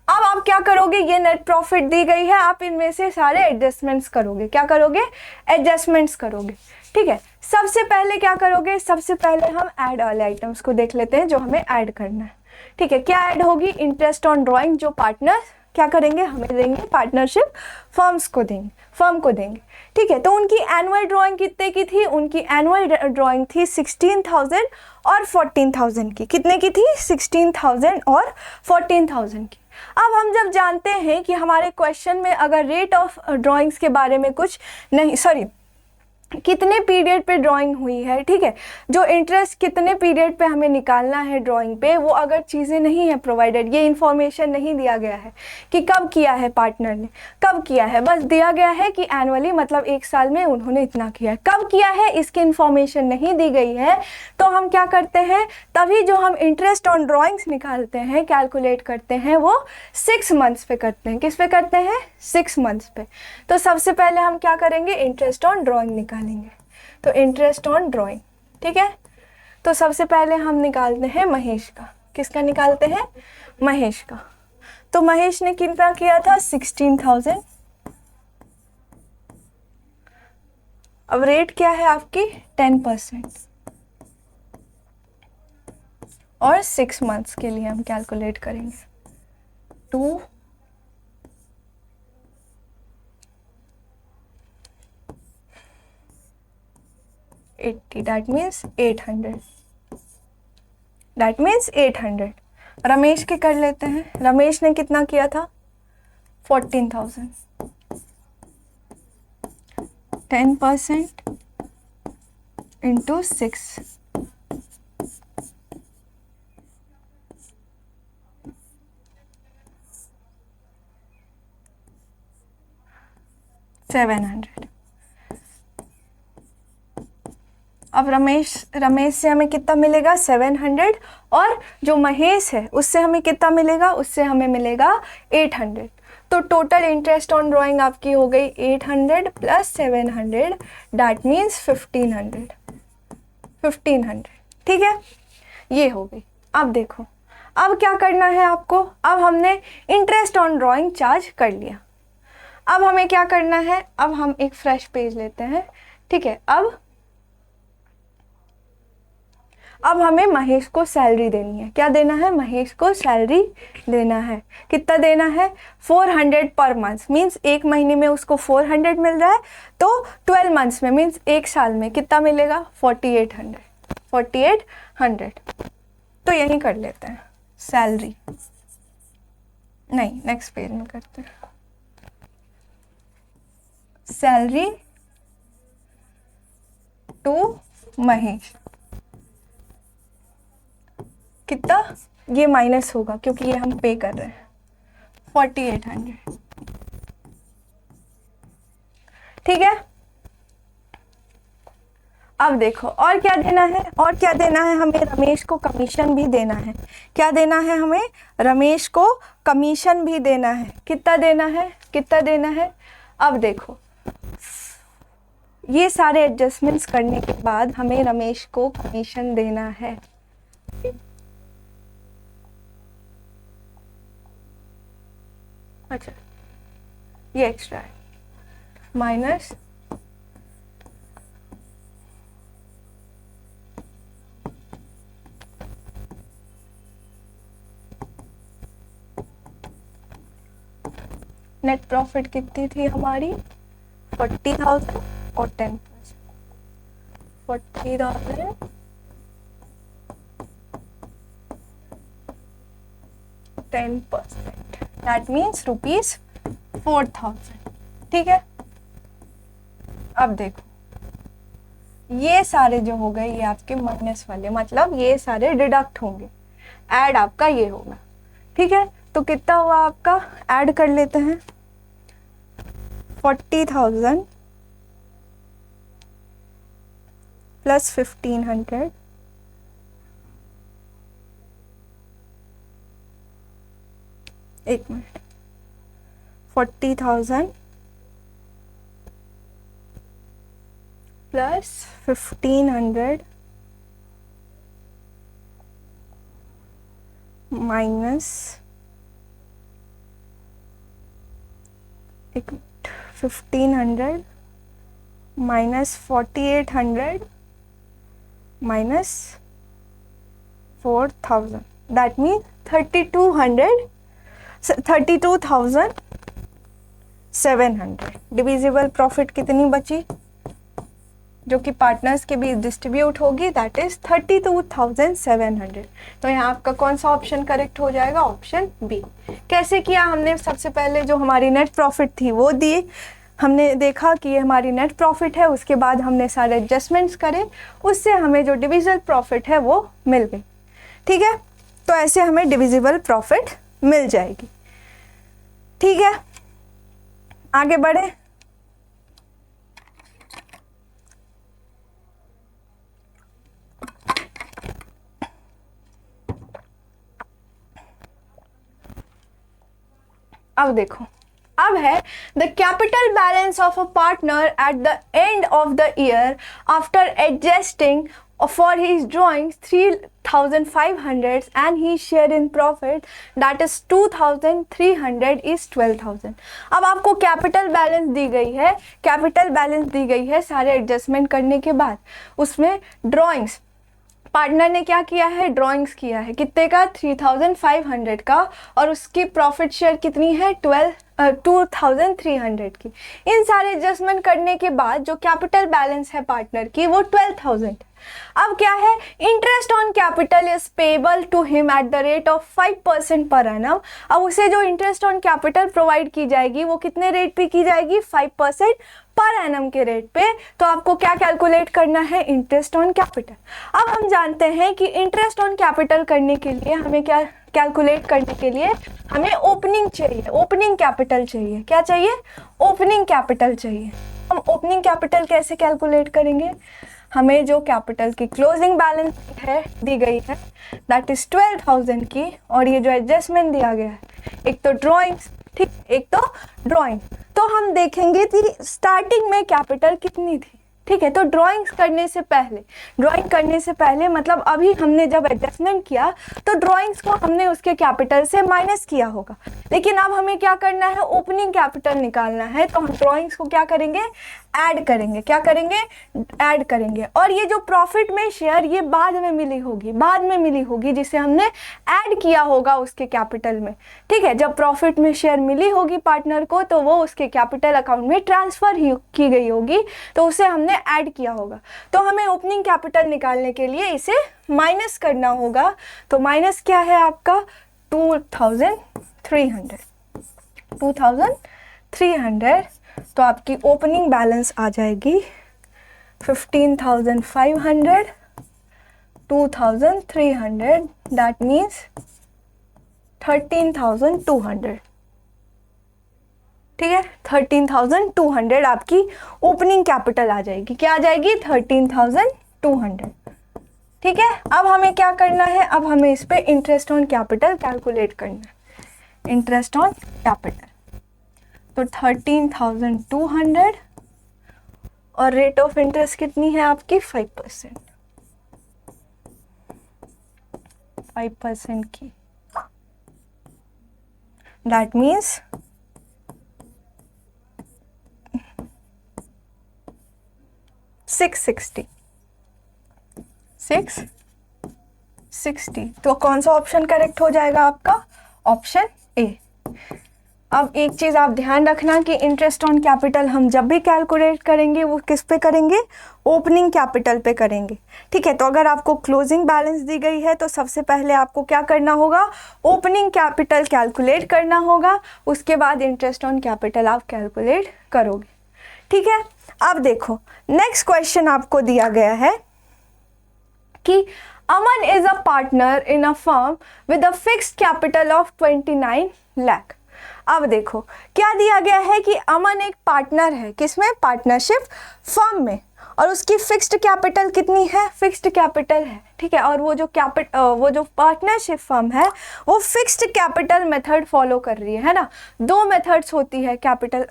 A: अब आप क्या करोगे, ये नेट प्रॉफिट दी गई है, आप इनमें से सारे एडजस्टमेंट्स करोगे। क्या करोगे, एडजस्टमेंट्स करोगे, ठीक है। सबसे पहले क्या करोगे, सबसे पहले हम ऐड वाले आइटम्स को देख लेते हैं जो हमें ऐड करना है, ठीक है। क्या ऐड होगी, इंटरेस्ट ऑन ड्राइंग, जो पार्टनर क्या करेंगे, हमें देंगे, पार्टनरशिप फर्म को देंगे, ठीक है। तो उनकी एनुअल ड्राइंग कितने की थी, उनकी एनुअल ड्राइंग थी 16,000 और 14,000 की। कितने की थी, 16,000 और 14,000 की। अब हम जब जानते हैं कि हमारे क्वेश्चन में अगर रेट ऑफ ड्राइंग्स के बारे में कुछ नहीं, कितने पीरियड पे ड्राइंग हुई है, ठीक है, जो इंटरेस्ट कितने पीरियड पे हमें निकालना है ड्राइंग पे, वो अगर चीज़ें नहीं है प्रोवाइडेड, ये इन्फॉर्मेशन नहीं दिया गया है कि कब किया है पार्टनर ने, कब किया है, बस दिया गया है कि एनुअली, मतलब एक साल में उन्होंने इतना किया है, कब किया है इसकी इन्फॉर्मेशन नहीं दी गई है। तो हम क्या करते हैं, तभी जो हम इंटरेस्ट ऑन ड्राइंग्स निकालते हैं, कैलकुलेट करते हैं, वो 6 मंथ्स पे करते हैं। किस पे करते हैं, 6 मंथ्स पे। तो सबसे पहले हम क्या करेंगे, इंटरेस्ट ऑन ड्राइंग निकालेंगे। तो इंटरेस्ट ऑन ड्राइंग, ठीक है। तो सबसे पहले हम निकालते हैं महेश का। किसका निकालते हैं, महेश का। तो महेश ने कितना किया था, 16,000। अब रेट क्या है आपकी, 10%, और 6 मंथ्स के लिए हम कैलकुलेट करेंगे, 2 80, that means 800, that means 800। Ramesh के कर लेते हैं, रमेश ने कितना किया था, 14,000, 10% into 6, 700। अब रमेश से हमें कितना मिलेगा, 700, और जो महेश है उससे हमें कितना मिलेगा, उससे हमें मिलेगा 800। तो टोटल इंटरेस्ट ऑन ड्राइंग आपकी हो गई 800 प्लस 700, दैट मीन्स 1500, ठीक है, ये हो गई। अब देखो, अब क्या करना है आपको, अब हमने इंटरेस्ट ऑन ड्राइंग चार्ज कर लिया। अब हमें क्या करना है, अब हम एक फ्रेश पेज लेते हैं, ठीक है। अब हमें महेश को सैलरी देनी है। क्या देना है, महेश को सैलरी देना है। कितना देना है, 400 पर मंथ, मीन्स एक महीने में उसको 400 मिल रहा है, तो 12 मंथ्स में, मीन्स एक साल में कितना मिलेगा, 4800। तो यही कर लेते हैं, सैलरी नहीं, नेक्स्ट पेज में करते हैं, सैलरी टू महेश। कितना, ये माइनस होगा क्योंकि ये हम पे कर रहे हैं, 4800। ठीक है, अब देखो और क्या देना है, और क्या देना है हमें, रमेश को कमीशन भी देना है। क्या देना है हमें, रमेश को कमीशन भी देना है। कितना देना है, कितना देना है। अब देखो ये सारे एडजस्टमेंट्स करने के बाद हमें रमेश को कमीशन देना है। अच्छा, ये एक्स्ट्रा है, माइनस नेट प्रॉफिट कितनी थी हमारी, 40,000 और 10%, 40,000 10%, दैट मीन्स ₹4,000। ठीक है, अब देखो ये सारे जो हो गए ये आपके माइनस वाले, मतलब ये सारे डिडक्ट होंगे, ऐड आपका ये होगा। ठीक है, तो कितना हुआ आपका, ऐड कर लेते हैं, 40,000 प्लस 1,500 एक minute, 40,000 plus 1,500 minus 1,500 minus 4,800 minus 4,000, that mean 32,700। Divisible profit कितनी बची जो कि पार्टनर्स के बीच डिस्ट्रीब्यूट होगी, दैट इज 32,700। तो यहाँ आपका कौन सा ऑप्शन करेक्ट हो जाएगा, ऑप्शन बी। कैसे किया हमने, सबसे पहले जो हमारी नेट प्रॉफिट थी वो दी, हमने देखा कि ये हमारी नेट प्रॉफिट है, उसके बाद हमने सारे एडजस्टमेंट्स करे, उससे हमें जो डिविजिबल प्रॉफिट है वो मिल गई। ठीक है, तो ऐसे हमें डिविजिबल प्रॉफिट मिल जाएगी। ठीक है, आगे बढ़े। अब देखो, अब है the capital balance of a partner at the end of the year after adjusting for his drawings 3,500 and he share in profit that is 2,300 is 12,000। अब आपको कैपिटल बैलेंस दी गई है, कैपिटल बैलेंस दी गई है सारे adjustment करने के बाद, उसमें ड्रॉइंग्स पार्टनर ने क्या किया है, ड्राइंग्स किया है, कितने का, 3,500 का, और उसकी प्रॉफिट शेयर कितनी है, 2,300 की। इन सारे एडजस्टमेंट करने के बाद जो कैपिटल बैलेंस है पार्टनर की वो 12,000। अब क्या है, interest on capital is payable to him at the rate of 5% per annum. अब उसे जो इंटरेस्ट ऑन कैपिटल प्रोवाइड की जाएगी वो कितने रेट पे की जाएगी, 5% पर एनम के रेट पे। तो आपको क्या कैलकुलेट करना है, इंटरेस्ट ऑन कैपिटल। अब हम जानते हैं कि इंटरेस्ट ऑन कैपिटल करने के लिए हमें क्या कैलकुलेट करने के लिए हमें ओपनिंग चाहिए, ओपनिंग कैपिटल चाहिए। क्या चाहिए, ओपनिंग कैपिटल चाहिए। हम ओपनिंग कैपिटल कैसे कैलकुलेट करेंगे, हमें जो कैपिटल की क्लोजिंग बैलेंस है दी गई है दैट इज 12,000 की, और ये जो एडजस्टमेंट दिया गया है, एक तो ड्राइंग्स, ठीक, एक तो ड्राइंग, तो हम देखेंगे कि स्टार्टिंग में कैपिटल कितनी थी। ठीक है, तो ड्राइंग्स करने से पहले, ड्राइंग करने से पहले मतलब अभी हमने जब एडजस्टमेंट किया तो ड्राइंग्स को हमने उसके कैपिटल से माइनस किया होगा, लेकिन अब हमें क्या करना है, ओपनिंग कैपिटल निकालना है। तो हम ड्राइंग्स को क्या करेंगे, ऐड करेंगे। क्या करेंगे? ऐड करेंगे। और ये जो प्रॉफिट में शेयर ये बाद में मिली होगी, जिसे हमने ऐड किया होगा उसके कैपिटल में। ठीक है, जब प्रॉफिट में शेयर मिली होगी पार्टनर को तो वो उसके कैपिटल अकाउंट में ट्रांसफर की गई होगी, तो उसे हमने ऐड किया होगा। तो हमें ओपनिंग कैपिटल निकालने के लिए इसे माइनस करना होगा। तो माइनस क्या है आपका? 2300। तो आपकी ओपनिंग बैलेंस आ जाएगी 15,500, 2,300, दैट मीन्स 13,200। ठीक है, 13,200 आपकी ओपनिंग कैपिटल आ जाएगी। क्या आ जाएगी? 13,200। ठीक है, अब हमें क्या करना है? अब हमें इस पे इंटरेस्ट ऑन कैपिटल कैलकुलेट करना है। इंटरेस्ट ऑन कैपिटल तो 13,200 और रेट ऑफ इंटरेस्ट कितनी है आपकी? 5%। 5% की, दैट मीन्स 660। तो कौन सा ऑप्शन करेक्ट हो जाएगा आपका? Option A. अब एक चीज आप ध्यान रखना कि इंटरेस्ट ऑन कैपिटल हम जब भी कैलकुलेट करेंगे वो किस पे करेंगे? ओपनिंग कैपिटल पे करेंगे। ठीक है, तो अगर आपको क्लोजिंग बैलेंस दी गई है तो सबसे पहले आपको क्या करना होगा? ओपनिंग कैपिटल कैलकुलेट करना होगा, उसके बाद इंटरेस्ट ऑन कैपिटल आप कैलकुलेट करोगे। ठीक है, अब देखो नेक्स्ट क्वेश्चन आपको दिया गया है कि Aman is a partner in a firm with a fixed capital of 29 lakh. अब देखो क्या दिया गया है कि अमन एक पार्टनर है, किसमें? पार्टनरशिप फर्म में, और उसकी फिक्स्ड कैपिटल कितनी है? फिक्स्ड कैपिटल है। ठीक है, और वो जो पार्टनरशिप फर्म है वो फिक्स्ड कैपिटल मेथड फॉलो कर रही है ना। दो मेथड्स होती है कैपिटल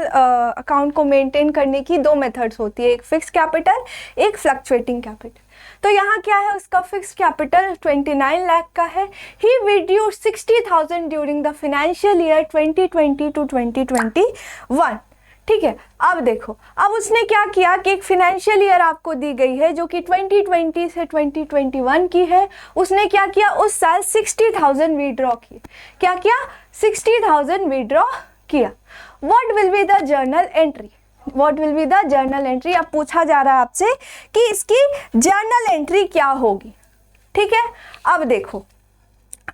A: अकाउंट को मेंटेन करने की, दो मेथड्स होती है, एक फिक्स्ड कैपिटल, एक फ्लक्चुएटिंग कैपिटल। तो यहाँ क्या है? उसका फिक्स्ड कैपिटल 29 लाख का है। He reduce 60,000 during the financial year 2020 to 2021। ठीक है, अब देखो, अब उसने क्या किया कि एक फाइनेंशियल ईयर आपको दी गई है जो कि 2020 से 2021 की है। उसने क्या किया? उस साल 60,000 विड्रॉ की। क्या किया? 60,000 विड्रॉ किया। What will be the journal entry? What will be the journal entry? अब पूछा जा रहा है आपसे कि इसकी जर्नल एंट्री क्या होगी। ठीक है, अब देखो,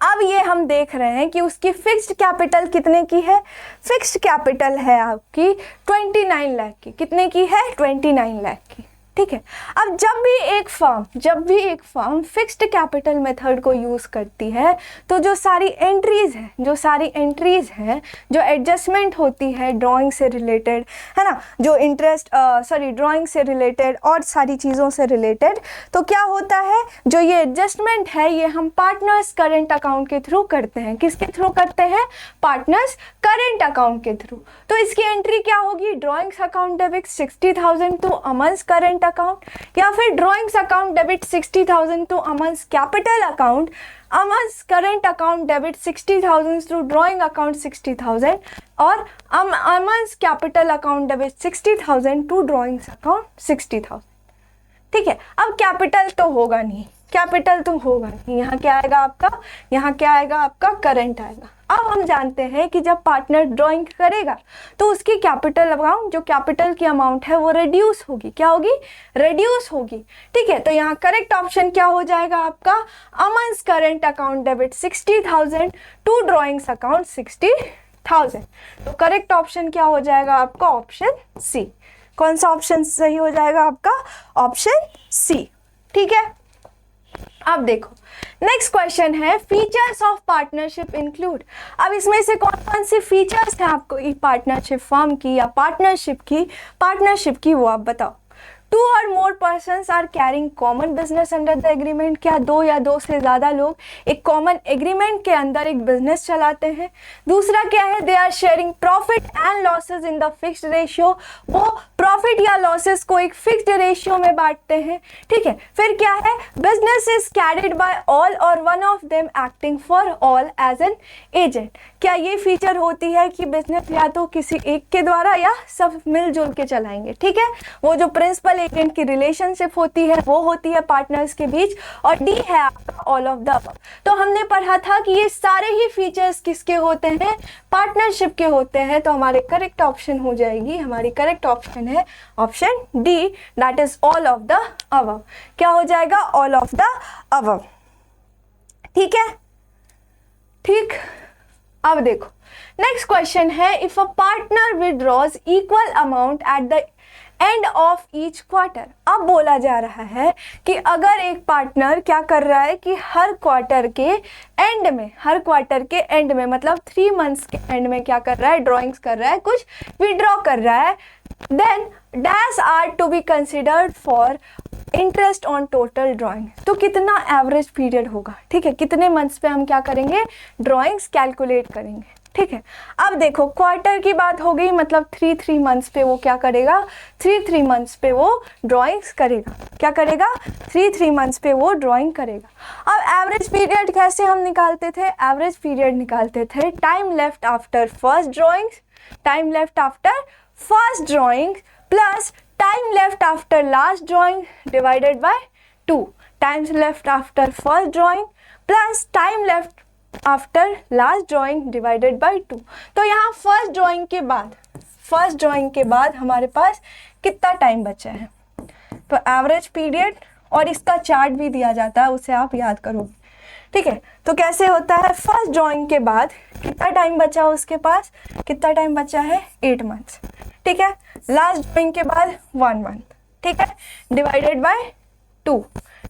A: अब ये हम देख रहे हैं कि उसकी फिक्स्ड कैपिटल कितने की है? फिक्स्ड कैपिटल है आपकी 29 लाख की। कितने की है? 29 लाख की। ठीक है, अब जब भी एक फर्म फिक्स्ड कैपिटल मेथड को यूज करती है तो जो सारी एंट्रीज हैं, जो एडजस्टमेंट होती है ड्राइंग से रिलेटेड, है ना, जो ड्राइंग से रिलेटेड और सारी चीज़ों से रिलेटेड, तो क्या होता है? जो ये एडजस्टमेंट है ये हम पार्टनर्स करेंट अकाउंट के थ्रू करते हैं। किसके थ्रू करते हैं? पार्टनर्स करेंट अकाउंट के थ्रू। तो इसकी एंट्री क्या होगी? Drawings account debit 60,000 to Aman's current account, या फिर drawings account debit 60,000 to Aman's capital account, Aman's current account debit 60,000 to drawing account 60,000, और Aman's capital account debit 60,000 to drawings account 60,000। ठीक है, अब कैपिटल तो होगा नहीं, यहाँ क्या आएगा आपका? करंट आएगा। अब हम जानते हैं कि जब पार्टनर ड्राइंग करेगा तो उसकी कैपिटल अमाउंट, जो कैपिटल की अमाउंट है वो रिड्यूस होगी। क्या होगी? रिड्यूस होगी। ठीक है, तो यहाँ करेक्ट ऑप्शन क्या हो जाएगा आपका? Aman's current account debit 60,000 to drawings account 60,000। तो करेक्ट ऑप्शन क्या हो जाएगा आपका? Option C. कौन सा ऑप्शन सही हो जाएगा आपका? Option C. ठीक है, अब देखो नेक्स्ट क्वेश्चन है फीचर्स ऑफ पार्टनरशिप इंक्लूड। अब इसमें से कौन कौन सी फीचर्स हैं आपको पार्टनरशिप फर्म की या पार्टनरशिप की वो आप बताओ। 2 or more persons are carrying common business under the agreement, क्या 2 या 2 से ज़्यादा लोग एक कॉमन एग्रीमेंट के अंदर एक बिजनेस चलाते हैं। दूसरा क्या है, they are sharing profit and losses in the fixed ratio, वो प्रॉफिट या लॉसेस को एक फिक्स्ड रेशियो में बांटते हैं। ठीक है, फिर क्या है, business is carried by all or one of them acting for all as an agent, क्या ये फीचर होती है कि बिजनेस या तो किसी एक के द्वारा या सब मिलजुल के चलाएंगे। ठीक है, वो जो प्रिंसिपल एजेंट की रिलेशनशिप होती है वो होती है पार्टनर्स के बीच। और डी है आपका ऑल ऑफ द अबव। तो हमने पढ़ा था कि ये सारे ही फीचर्स किसके होते हैं, पार्टनरशिप के होते हैं। तो हमारे करेक्ट ऑप्शन हो जाएगी, हमारी करेक्ट ऑप्शन है option D, that is all of the above. क्या हो जाएगा, ऑल ऑफ द अबव। ठीक है, ठीक। अब देखो नेक्स्ट क्वेश्चन है, if a partner withdraws equal amount at the end of each quarter. अब बोला जा रहा है कि अगर एक पार्टनर क्या कर रहा है कि हर क्वार्टर के एंड में, हर क्वार्टर के एंड में मतलब 3 मंथ्स के एंड में क्या कर रहा है, ड्रॉइंग्स कर रहा है, कुछ विड्रॉ कर रहा है, then dash are to be considered for interest on total drawing. तो कितना एवरेज पीरियड होगा, ठीक है, कितने मंथ्स पे हम क्या करेंगे, ड्राइंग्स कैलकुलेट करेंगे। ठीक है, अब देखो क्वार्टर की बात हो गई, मतलब 3 मंथ्स पे वो क्या करेगा, 3 मंथ्स पे वो ड्राइंग्स करेगा। क्या करेगा, 3 मंथ्स पे वो ड्राइंग करेगा। अब एवरेज पीरियड कैसे हम निकालते थे, एवरेज पीरियड निकालते थे time left after first drawings, time left after first drawing plus time left after last drawing divided by 2, times left after first drawing plus time left after last drawing divided by 2। तो यहाँ first drawing के बाद हमारे पास कितना time बचा है, तो average period, और इसका चार्ट भी दिया जाता है, उसे आप याद करोगे। ठीक है, तो कैसे होता है, फर्स्ट ड्राइंग के बाद कितना टाइम बचा, उसके पास कितना टाइम बचा है, 8 मंथ्स। ठीक है, लास्ट ड्राइंग के बाद 1 मंथ। ठीक है, डिवाइडेड बाय 2,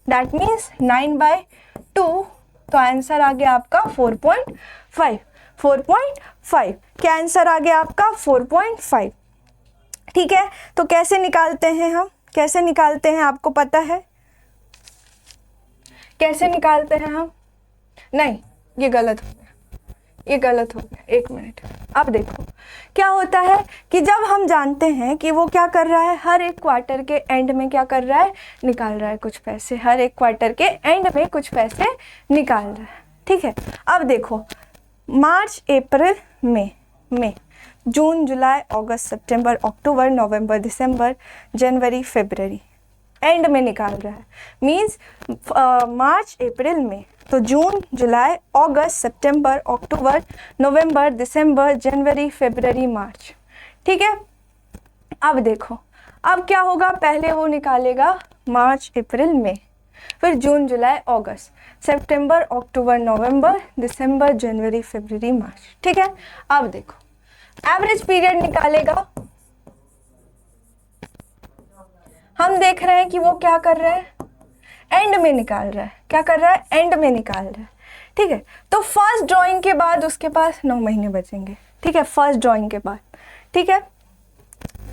A: दैट मीन्स 9/2। तो आंसर आ गया आपका 4.5। 4.5 क्या आंसर आ गया आपका, 4.5। ठीक है, तो कैसे निकालते हैं हम, कैसे निकालते हैं, आपको पता है कैसे निकालते हैं हम, नहीं ये गलत हो गया, ये गलत हो गया, 1 मिनट। अब देखो क्या होता है कि जब हम जानते हैं कि वो क्या कर रहा है, हर एक क्वार्टर के एंड में क्या कर रहा है, निकाल रहा है कुछ पैसे, हर एक क्वार्टर के एंड में कुछ पैसे निकाल रहा है। ठीक है, अब देखो मार्च अप्रैल मई जून जुलाई अगस्त सितंबर अक्टूबर नवंबर दिसंबर जनवरी फरवरी एंड में निकाल रहा है, मीन्स मार्च अप्रैल मई, तो जून जुलाई अगस्त सितंबर अक्टूबर नवंबर दिसंबर जनवरी फरवरी मार्च। ठीक है, अब देखो अब क्या होगा, पहले वो निकालेगा मार्च अप्रैल मई, फिर जून जुलाई अगस्त सितंबर अक्टूबर नवंबर दिसंबर जनवरी फरवरी मार्च। ठीक है, अब देखो एवरेज पीरियड निकालेगा, हम देख रहे हैं कि वो क्या कर रहा है, एंड में निकाल रहा है, क्या कर रहा है, एंड में निकाल रहा है। ठीक है, तो फर्स्ट ड्राइंग के बाद उसके पास 9 महीने बचेंगे। ठीक है, फर्स्ट ड्राइंग के बाद। ठीक है,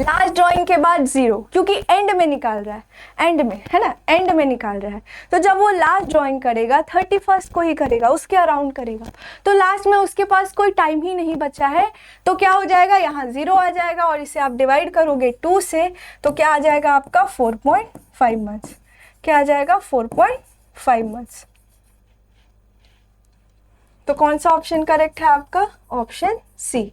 A: लास्ट ड्राइंग के बाद 0, क्योंकि एंड में निकाल रहा है, एंड में है ना, एंड में निकाल रहा है। तो जब वो लास्ट ड्राइंग करेगा 31 को ही करेगा, उसके अराउंड करेगा, तो लास्ट में उसके पास कोई टाइम ही नहीं बचा है, तो क्या हो जाएगा, यहाँ 0 आ जाएगा और इसे आप डिवाइड करोगे 2 से, तो क्या आ जाएगा आपका 4.5 मंथ्स। क्या आ जाएगा, 4.5 मंथ्स। तो कौन सा ऑप्शन करेक्ट है आपका, ऑप्शन सी।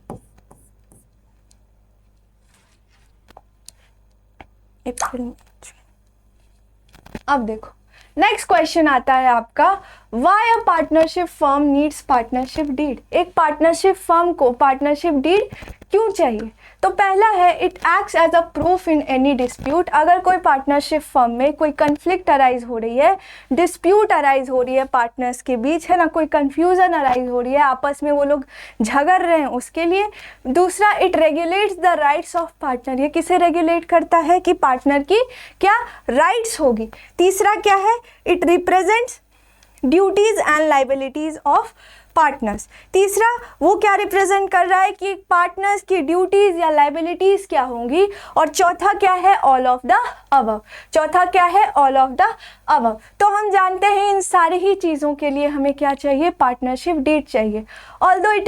A: अब देखो नेक्स्ट क्वेश्चन आता है आपका, why a partnership firm needs partnership deed. एक पार्टनरशिप फर्म को पार्टनरशिप डीड क्यों चाहिए, तो पहला है it acts as a proof in any dispute. अगर कोई पार्टनरशिप फर्म में कोई कन्फ्लिक्ट अराइज हो रही है, डिस्प्यूट अराइज हो रही है पार्टनर्स के बीच, है ना, कोई कंफ्यूजन अराइज हो रही है, आपस में वो लोग झगड़ रहे हैं, उसके लिए। दूसरा, it regulates the rights of partner. ये किसे रेगुलेट करता है कि पार्टनर की क्या राइट्स होगी। तीसरा क्या है, it represents duties and liabilities of partners. तीसरा वो क्या रिप्रेजेंट कर रहा है कि पार्टनर्स की ड्यूटीज या लाइबिलिटीज क्या होंगी। और चौथा क्या है, ऑल ऑफ द अबव। चौथा क्या है, ऑल ऑफ द अबव। तो हम जानते हैं इन सारी ही चीज़ों के लिए हमें क्या चाहिए, पार्टनरशिप डीड चाहिए। Although it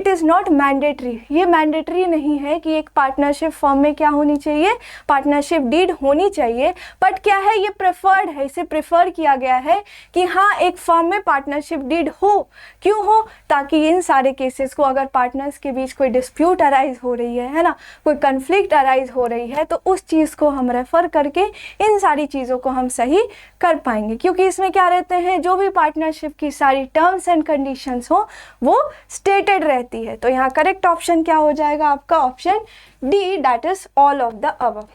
A: is not mandatory, ये मैंडेटरी नहीं है कि एक पार्टनरशिप फॉर्म में क्या होनी चाहिए, पार्टनरशिप डीड होनी चाहिए, बट क्या है, ये प्रेफर्ड है, इसे प्रेफर किया गया है कि हाँ एक फॉर्म में पार्टनरशिप डीड हो। क्यों हो, ताकि इन सारे केसेस को अगर पार्टनर्स के बीच कोई डिस्प्यूट अराइज हो रही है ना, कोई कन्फ्लिक्ट अराइज हो रही है, तो उस चीज़ को हम रेफर करके इन सारी चीज़ों को हम सही कर पाएंगे। क्योंकि इसमें क्या रहते हैं, जो भी पार्टनरशिप की सारी टर्म्स एंड कंडीशंस हो वो स्टेटेड रहती है। तो यहाँ करेक्ट ऑप्शन क्या हो जाएगा आपका, option D, that is all of the above.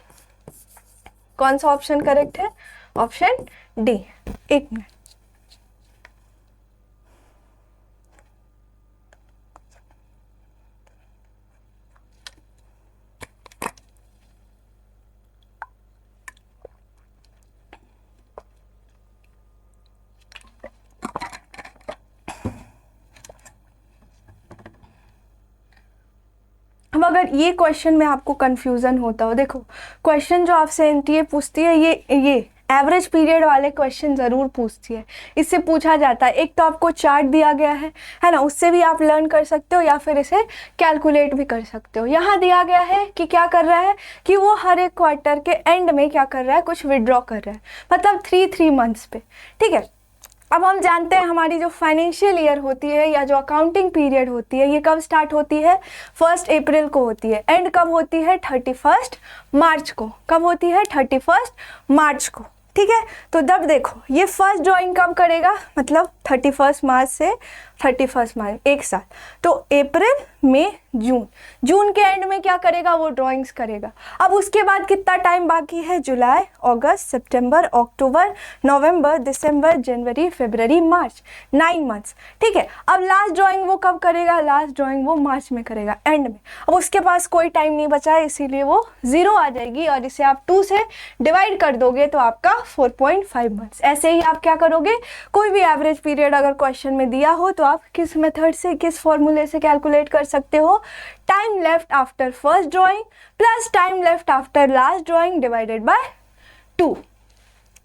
A: कौन सा ऑप्शन करेक्ट है, ऑप्शन डी। एक मिनट, अब अगर ये क्वेश्चन में आपको कंफ्यूजन होता हो, देखो क्वेश्चन जो आपसे एनटीए पूछती है ये एवरेज पीरियड वाले क्वेश्चन ज़रूर पूछती है। इससे पूछा जाता है, एक तो आपको चार्ट दिया गया है ना, उससे भी आप लर्न कर सकते हो या फिर इसे कैलकुलेट भी कर सकते हो। यहाँ दिया गया है कि क्या कर रहा है कि वो हर एक क्वार्टर के एंड में क्या कर रहा है, कुछ विड्रॉ कर रहा है, मतलब 3 मंथ्स पे। ठीक है, अब हम जानते हैं हमारी जो फाइनेंशियल ईयर होती है या जो अकाउंटिंग पीरियड होती है, ये कब स्टार्ट होती है, 1 अप्रैल को होती है, एंड कब होती है, 31 मार्च को। कब होती है, 31 मार्च को। ठीक है, तो जब देखो ये फर्स्ट ड्राइंग कब करेगा, मतलब 31 मार्च से 31 मार्च, एक साल। तो अप्रैल मई जून के एंड में क्या करेगा, वो ड्राइंग्स करेगा। अब उसके बाद कितना टाइम बाकी है, जुलाई, अगस्त, सितंबर, अक्टूबर, नवंबर, दिसंबर, जनवरी, फरवरी, मार्च, 9 मंथ्स। ठीक है, अब लास्ट ड्राइंग वो कब करेगा, लास्ट ड्राइंग वो मार्च में करेगा, एंड में। अब उसके पास कोई टाइम नहीं बचा है, इसीलिए वो 0 आ जाएगी और इसे आप 2 से डिवाइड कर दोगे तो आपका 4.5 मंथ्स। ऐसे ही आप क्या करोगे, कोई भी एवरेज पीरियड अगर क्वेश्चन में दिया हो तो आप किस मेथड से, किस फॉर्मूले से कैलकुलेट कर सकते हो, time left after first drawing plus time left after last drawing divided by 2।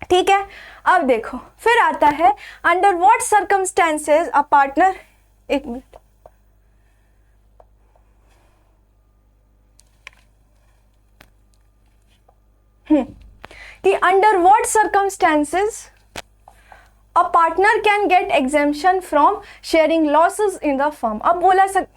A: ठीक है, अब देखो फिर आता है under what circumstances a partner, एक मिनट, कि under what circumstances a partner can get exemption from sharing losses in the firm. अब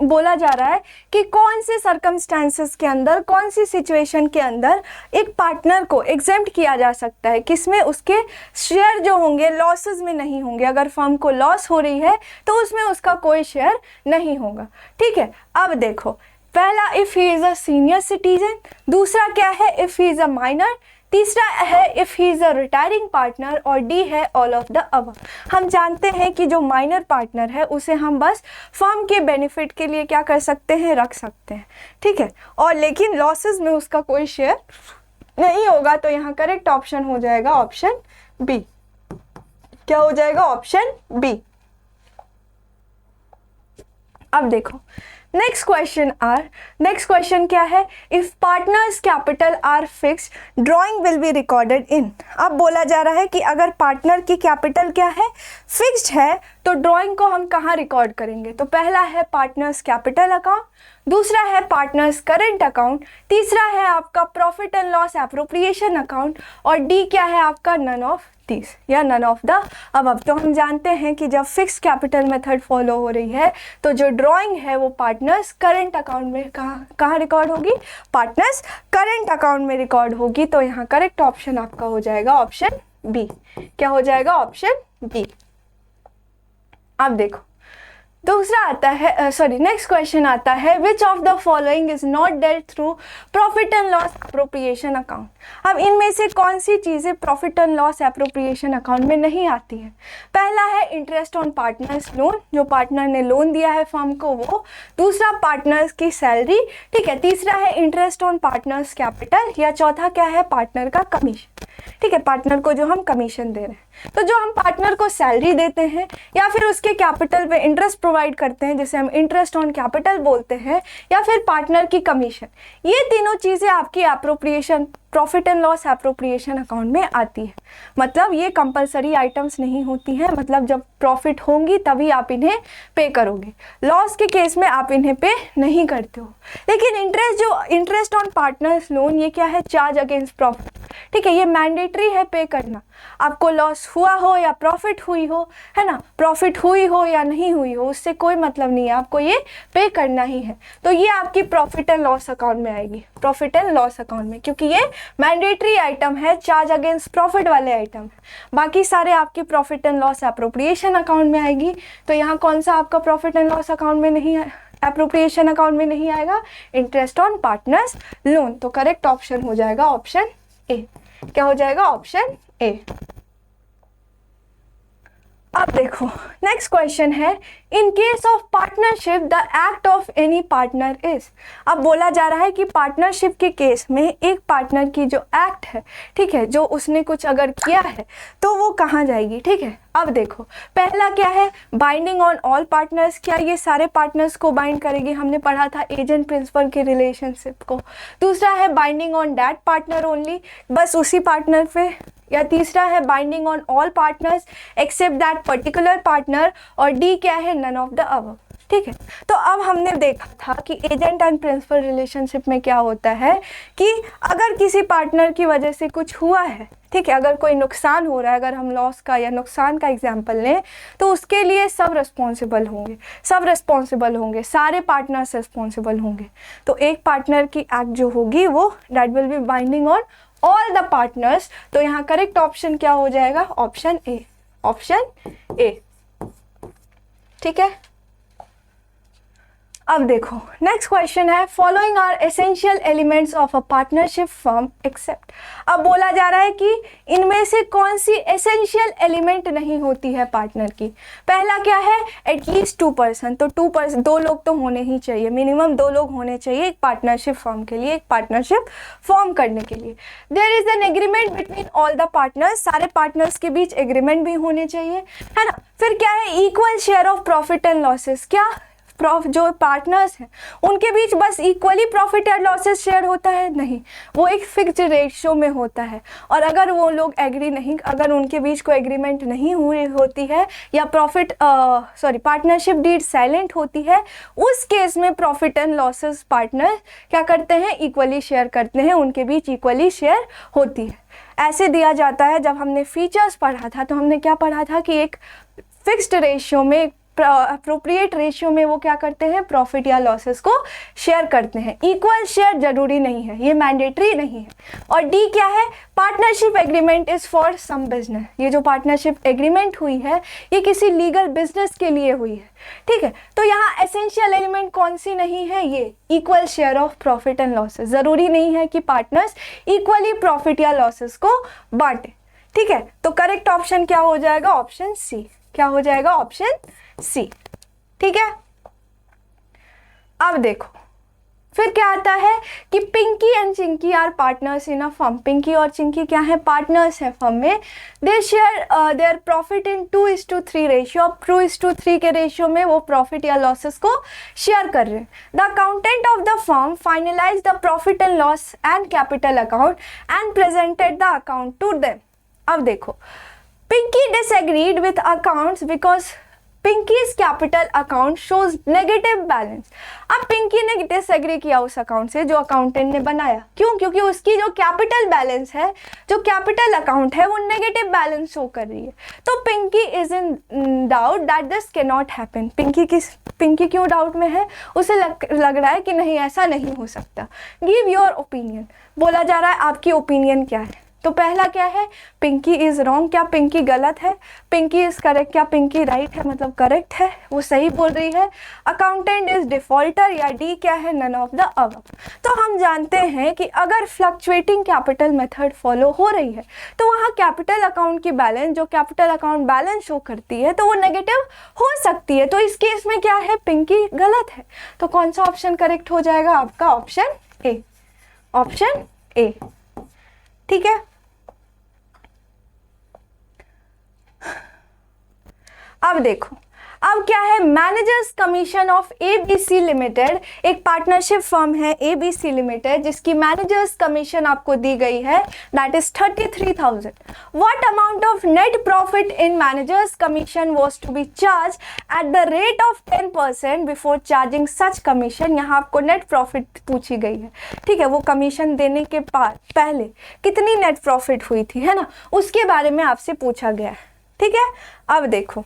A: बोला जा रहा है कि कौन से सर्कमस्टांसेस के अंदर, कौन सी सिचुएशन के अंदर एक पार्टनर को एग्जेम्प्ट किया जा सकता है, किसमें उसके शेयर जो होंगे लॉसेस में नहीं होंगे। अगर फर्म को लॉस हो रही है तो उसमें उसका कोई शेयर नहीं होगा। ठीक है, अब देखो पहला if he is a senior citizen, दूसरा क्या है if he is a minor, तीसरा है if he is a retiring partner, और डी है ऑल ऑफ द अबव। हम जानते हैं कि जो माइनर पार्टनर है उसे हम बस फर्म के बेनिफिट के लिए क्या कर सकते हैं, रख सकते हैं। ठीक है, और लेकिन लॉसेस में उसका कोई शेयर नहीं होगा। तो यहाँ करेक्ट ऑप्शन हो जाएगा ऑप्शन बी। क्या हो जाएगा, ऑप्शन बी। अब देखो नेक्स्ट क्वेश्चन क्या है, if partners capital R fixed drawing will be recorded in. अब बोला जा रहा है कि अगर पार्टनर की कैपिटल क्या है, फिक्स्ड है, तो ड्राइंग को हम कहाँ रिकॉर्ड करेंगे। तो पहला है पार्टनर्स कैपिटल अकाउंट, दूसरा है पार्टनर्स करेंट अकाउंट, तीसरा है आपका profit and loss appropriation account, और डी क्या है आपका नन ऑफ दीज या नन ऑफ द अबव। तो हम जानते हैं कि जब फिक्स कैपिटल मेथड फॉलो हो रही है तो जो ड्राइंग है वो पार्टनर्स करेंट अकाउंट में कहाँ रिकॉर्ड होगी, पार्टनर्स करेंट अकाउंट में रिकॉर्ड होगी। तो यहाँ करेक्ट ऑप्शन आपका हो जाएगा ऑप्शन बी। क्या हो जाएगा, ऑप्शन बी। अब देखो दूसरा आता है, नेक्स्ट क्वेश्चन आता है which of the following is not dealt through profit and loss appropriation account. अब इनमें से कौन सी चीज़ें profit and loss appropriation account में नहीं आती है। पहला है इंटरेस्ट ऑन पार्टनर्स लोन, जो पार्टनर ने लोन दिया है फर्म को वो, दूसरा पार्टनर्स की सैलरी, ठीक है, तीसरा है इंटरेस्ट ऑन पार्टनर्स कैपिटल, या चौथा क्या है पार्टनर का कमीशन। ठीक है, पार्टनर को जो हम कमीशन दे रहे हैं। तो जो हम पार्टनर को सैलरी देते हैं या फिर उसके कैपिटल पे इंटरेस्ट प्रोवाइड करते हैं, जिसे हम इंटरेस्ट ऑन कैपिटल बोलते हैं, या फिर पार्टनर की कमीशन, ये तीनों चीज़ें आपकी appropriation, profit and loss appropriation account में आती है। मतलब ये कंपलसरी आइटम्स नहीं होती हैं, मतलब जब प्रॉफिट होंगी तभी आप इन्हें पे करोगे, लॉस के केस में आप इन्हें पे नहीं करते हो। लेकिन इंटरेस्ट ऑन पार्टनर्स लोन, ये क्या है, चार्ज अगेंस्ट प्रॉफिट। ठीक है, ये मैंडेटरी है पे करना, आपको लॉस हुआ हो या प्रॉफिट हुई हो, है ना, प्रॉफिट हुई हो या नहीं हुई हो, उससे कोई मतलब नहीं है, आपको ये पे करना ही है। तो ये आपकी प्रॉफिट एंड लॉस अकाउंट में आएगी, प्रॉफिट एंड लॉस अकाउंट में, क्योंकि ये मैंडेटरी आइटम है, चार्ज अगेंस्ट प्रॉफिट वाले आइटम है। बाकी सारे आपके profit and loss appropriation account में आएगी। तो यहाँ कौन सा आपका प्रॉफिट एंड लॉस अकाउंट में नहीं है, एप्रोप्रिएशन अकाउंट में नहीं आएगा, इंटरेस्ट ऑन पार्टनर्स लोन। तो करेक्ट ऑप्शन हो जाएगा ऑप्शन ए। क्या हो जाएगा, ऑप्शन ए। अब देखो नेक्स्ट क्वेश्चन है, in case of partnership the act of any partner is. अब बोला जा रहा है कि पार्टनरशिप के केस में एक पार्टनर की जो एक्ट है, ठीक है, जो उसने कुछ अगर किया है तो वो कहाँ जाएगी। ठीक है, अब देखो पहला क्या है, बाइंडिंग ऑन ऑल पार्टनर्स, क्या ये सारे पार्टनर्स को बाइंड करेगी, हमने पढ़ा था एजेंट प्रिंसिपल के रिलेशनशिप को। दूसरा है binding on that partner only, बस उसी पार्टनर पे। या तीसरा है binding on all partners except that particular partner, और डी क्या है, नन ऑफ द अबव। ठीक है, तो अब हमने देखा था कि एजेंट एंड प्रिंसिपल रिलेशनशिप में क्या होता है कि अगर किसी पार्टनर की वजह से कुछ हुआ है, ठीक है, अगर कोई नुकसान हो रहा है, अगर हम लॉस का या नुकसान का एग्जांपल लें, तो उसके लिए सब रिस्पॉन्सिबल होंगे, सारे पार्टनर्स रिस्पॉन्सिबल होंगे। तो एक पार्टनर की एक्ट जो होगी वो that will be binding on all the partners. तो यहाँ करेक्ट ऑप्शन क्या हो जाएगा, ऑप्शन ए, ऑप्शन ए। ठीक है, अब देखो नेक्स्ट क्वेश्चन है, following are essential elements of a partnership firm except. अब बोला जा रहा है कि इनमें से कौन सी एसेंशियल एलिमेंट नहीं होती है पार्टनर की। पहला क्या है, एटलीस्ट 2 पर्सन, तो 2 पर्सन, 2 लोग तो होने ही चाहिए, मिनिमम 2 लोग होने चाहिए एक पार्टनरशिप फर्म के लिए, एक पार्टनरशिप फॉर्म करने के लिए। There is an agreement between all the partners, सारे पार्टनर्स के बीच एग्रीमेंट भी होने चाहिए, है ना। फिर क्या है, equal share of profit and losses, क्या जो पार्टनर्स हैं उनके बीच बस equally profit and losses share होता है, नहीं, वो एक फिक्स्ड रेशियो में होता है। और अगर वो लोग एग्री नहीं, अगर उनके बीच कोई एग्रीमेंट नहीं हुई होती है या पार्टनरशिप डीड साइलेंट होती है, उस केस में प्रॉफिट एंड लॉसेस पार्टनर क्या करते हैं, इक्वली शेयर करते हैं, उनके बीच इक्वली शेयर होती है। ऐसे दिया जाता है, जब हमने फीचर्स पढ़ा था तो हमने क्या पढ़ा था कि एक फिक्स्ड रेशियो में, अप्रोप्रिएट रेशियो में वो क्या करते हैं, प्रॉफिट या लॉसेस को शेयर करते हैं। इक्वल शेयर जरूरी नहीं है, ये मैंडेटरी नहीं है। और डी क्या है, partnership agreement is for some business, ये जो पार्टनरशिप एग्रीमेंट हुई है ये किसी लीगल बिजनेस के लिए हुई है। ठीक है, तो यहाँ एसेंशियल एलिमेंट कौन सी नहीं है, ये equal share of profit and losses. जरूरी नहीं है कि पार्टनर्स इक्वली प्रॉफिट या लॉसेस को बांटे। ठीक है, तो करेक्ट ऑप्शन क्या हो जाएगा, ऑप्शन सी। क्या हो जाएगा, ऑप्शन सी। ठीक है, अब देखो फिर क्या आता है कि Pinky and Chinky are partners in a firm. Pinky और चिंकी क्या है, पार्टनर्स है फर्म में। They share their profit in 2:3 ratio. अब 2:3 के रेशियो में वो प्रॉफिट या लॉसेस को शेयर कर रहे हैं। The accountant of the firm finalize the profit and loss and capital account and presented the account to them. अब देखो Pinky disagreed with accounts because Pinky's capital account shows negative balance। अब पिंकी ने disagree किया उस account से जो accountant ने बनाया। क्यों? क्योंकि उसकी जो कैपिटल बैलेंस है, जो कैपिटल अकाउंट है, वो नेगेटिव बैलेंस शो कर रही है। तो Pinky is in doubt that this can not happen. Pinky क्यों डाउट में है, उसे लग रहा है कि नहीं, ऐसा नहीं हो सकता। गिव योर ओपिनियन, बोला जा रहा है आपकी ओपिनियन क्या है। तो पहला क्या है, पिंकी इज रॉन्ग, क्या पिंकी गलत है। पिंकी इज करेक्ट, क्या पिंकी राइट है, मतलब करेक्ट है, वो सही बोल रही है। अकाउंटेंट इज डिफॉल्टर, या डी क्या है, नन ऑफ द अबव। तो हम जानते हैं कि अगर फ्लक्चुएटिंग कैपिटल मेथड फॉलो हो रही है तो वहाँ कैपिटल अकाउंट की बैलेंस, जो कैपिटल अकाउंट बैलेंस शो करती है, तो वो नेगेटिव हो सकती है। तो इस केस में क्या है, पिंकी गलत है। तो कौन सा ऑप्शन करेक्ट हो जाएगा आपका, ऑप्शन ए, ऑप्शन ए। ठीक है, अब देखो, अब क्या है, managers commission of ABC limited, एक पार्टनरशिप फर्म है एबीसी लिमिटेड जिसकी मैनेजर्स कमीशन आपको दी गई है, that is 33,000. What amount of net profit in managers commission was to be charge at the rate of 10% before charging such commission. यहाँ आपको net profit पूछी गई है, ठीक है, वो कमीशन देने के बाद पहले कितनी नेट प्रॉफिट हुई थी, है ना, उसके बारे में आपसे पूछा गया है, ठीक है. अब देखो,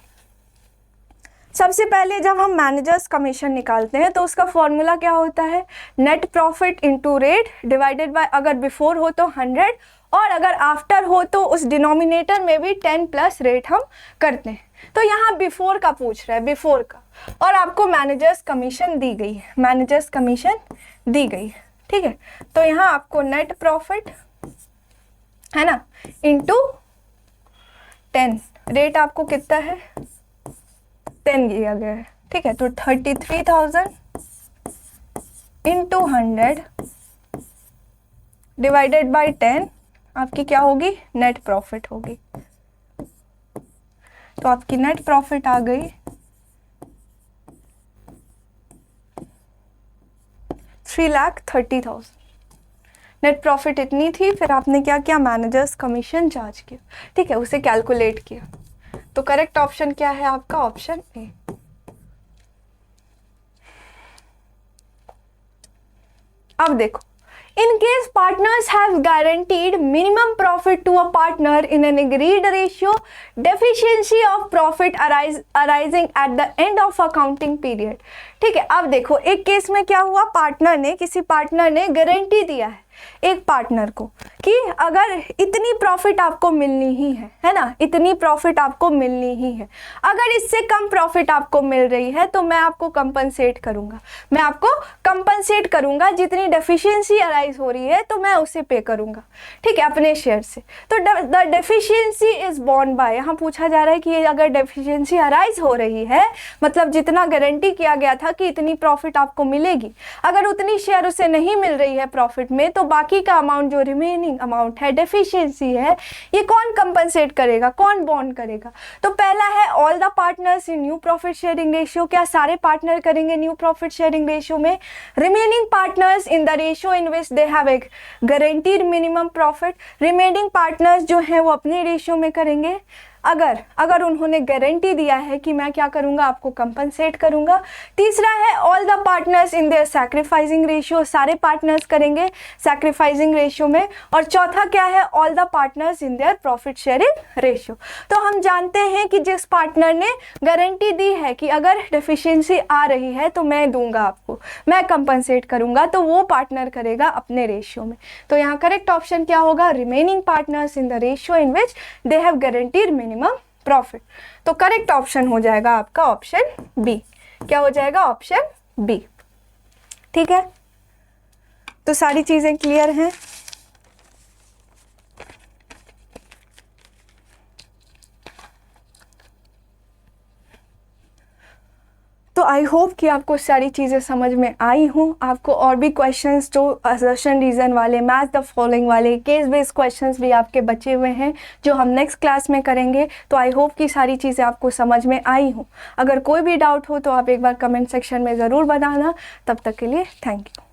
A: सबसे पहले जब हम मैनेजर्स कमीशन निकालते हैं तो उसका फॉर्मूला क्या होता है, net profit into rate divided by, अगर बिफोर हो तो 100 और अगर आफ्टर हो तो उस डिनोमिनेटर में भी 10 प्लस रेट हम करते हैं. तो यहाँ बिफोर का पूछ रहा है, बिफोर का, और आपको मैनेजर्स कमीशन दी गई है, मैनेजर्स कमीशन दी गई है, ठीक है. तो यहाँ आपको नेट प्रॉफिट है ना इंटू 10, रेट आपको कितना है 10 दिया गया है, ठीक है. तो 33,000 इंटू 100 डिवाइडेड बाई 10 आपकी क्या होगी, नेट प्रॉफिट होगी. तो आपकी नेट प्रॉफिट आ गई 3,30,000. नेट प्रॉफिट इतनी थी, फिर आपने क्या किया, मैनेजर्स कमीशन चार्ज किया, ठीक है, उसे कैलकुलेट किया. तो करेक्ट ऑप्शन क्या है आपका, ऑप्शन ए. अब देखो, in case partners have guaranteed minimum profit to a partner in an agreed ratio, deficiency of profit arising at the end of accounting period. ठीक है. अब देखो, एक केस में क्या हुआ, पार्टनर ने, किसी पार्टनर ने गारंटी दिया है एक पार्टनर को कि अगर इतनी प्रॉफिट आपको मिलनी ही है ना, इतनी प्रॉफिट आपको मिलनी ही है, अगर इससे कम प्रॉफिट आपको मिल रही है तो मैं आपको कंपनसेट करूंगा, मैं आपको कंपनसेट करूंगा, जितनी डेफिशिएंसी अराइज हो रही है तो मैं उसे पे करूंगा, ठीक है, अपने शेयर से. तो the deficiency is borne by, यहाँ पूछा जा रहा है कि अगर डेफिशिएंसी अराइज हो रही है, मतलब जितना गारंटी किया गया था कि इतनी प्रॉफिट आपको मिलेगी, अगर उतनी शेयर उसे नहीं मिल रही है प्रॉफिट में, तो बाकी का अमाउंट जो रिमेनिंग अमाउंट है, डेफिशिएंसी है, ये कौन कंपनसेट करेगा, कौन बॉन्ड करेगा. तो पहला है all the partners in new profit sharing ratio, क्या सारे पार्टनर करेंगे न्यू प्रॉफिट शेयरिंग रेशियो में. Remaining partners in the ratio in which they have a guaranteed minimum profit, remaining partners जो हैं वो अपने रेशियो में करेंगे, अगर उन्होंने गारंटी दिया है कि मैं क्या करूंगा, आपको कंपनसेट करूंगा. तीसरा है all the partners in their sacrificing ratio, सारे पार्टनर्स करेंगे सैक्रिफाइसिंग रेशियो में. और चौथा क्या है, all the partners in their profit sharing ratio. तो हम जानते हैं कि जिस पार्टनर ने गारंटी दी है कि अगर डेफिशिएंसी आ रही है तो मैं दूंगा आपको, मैं कंपनसेट करूंगा, तो वो पार्टनर करेगा अपने रेशियो में. तो यहाँ करेक्ट ऑप्शन क्या होगा, remaining partners in the ratio in which they have guaranteed minimum profit. तो करेक्ट ऑप्शन हो जाएगा आपका ऑप्शन बी. क्या हो जाएगा, ऑप्शन बी. ठीक है, तो सारी चीजें क्लियर हैं. तो आई होप कि आपको सारी चीज़ें समझ में आई हों. आपको और भी क्वेश्चंस जो असर्शन रीज़न वाले, मैच द फॉलोइंग वाले, केस बेस्ड क्वेश्चंस भी आपके बचे हुए हैं जो हम नेक्स्ट क्लास में करेंगे. तो आई होप कि सारी चीज़ें आपको समझ में आई हों. अगर कोई भी डाउट हो तो आप एक बार कमेंट सेक्शन में ज़रूर बताना. तब तक के लिए थैंक यू.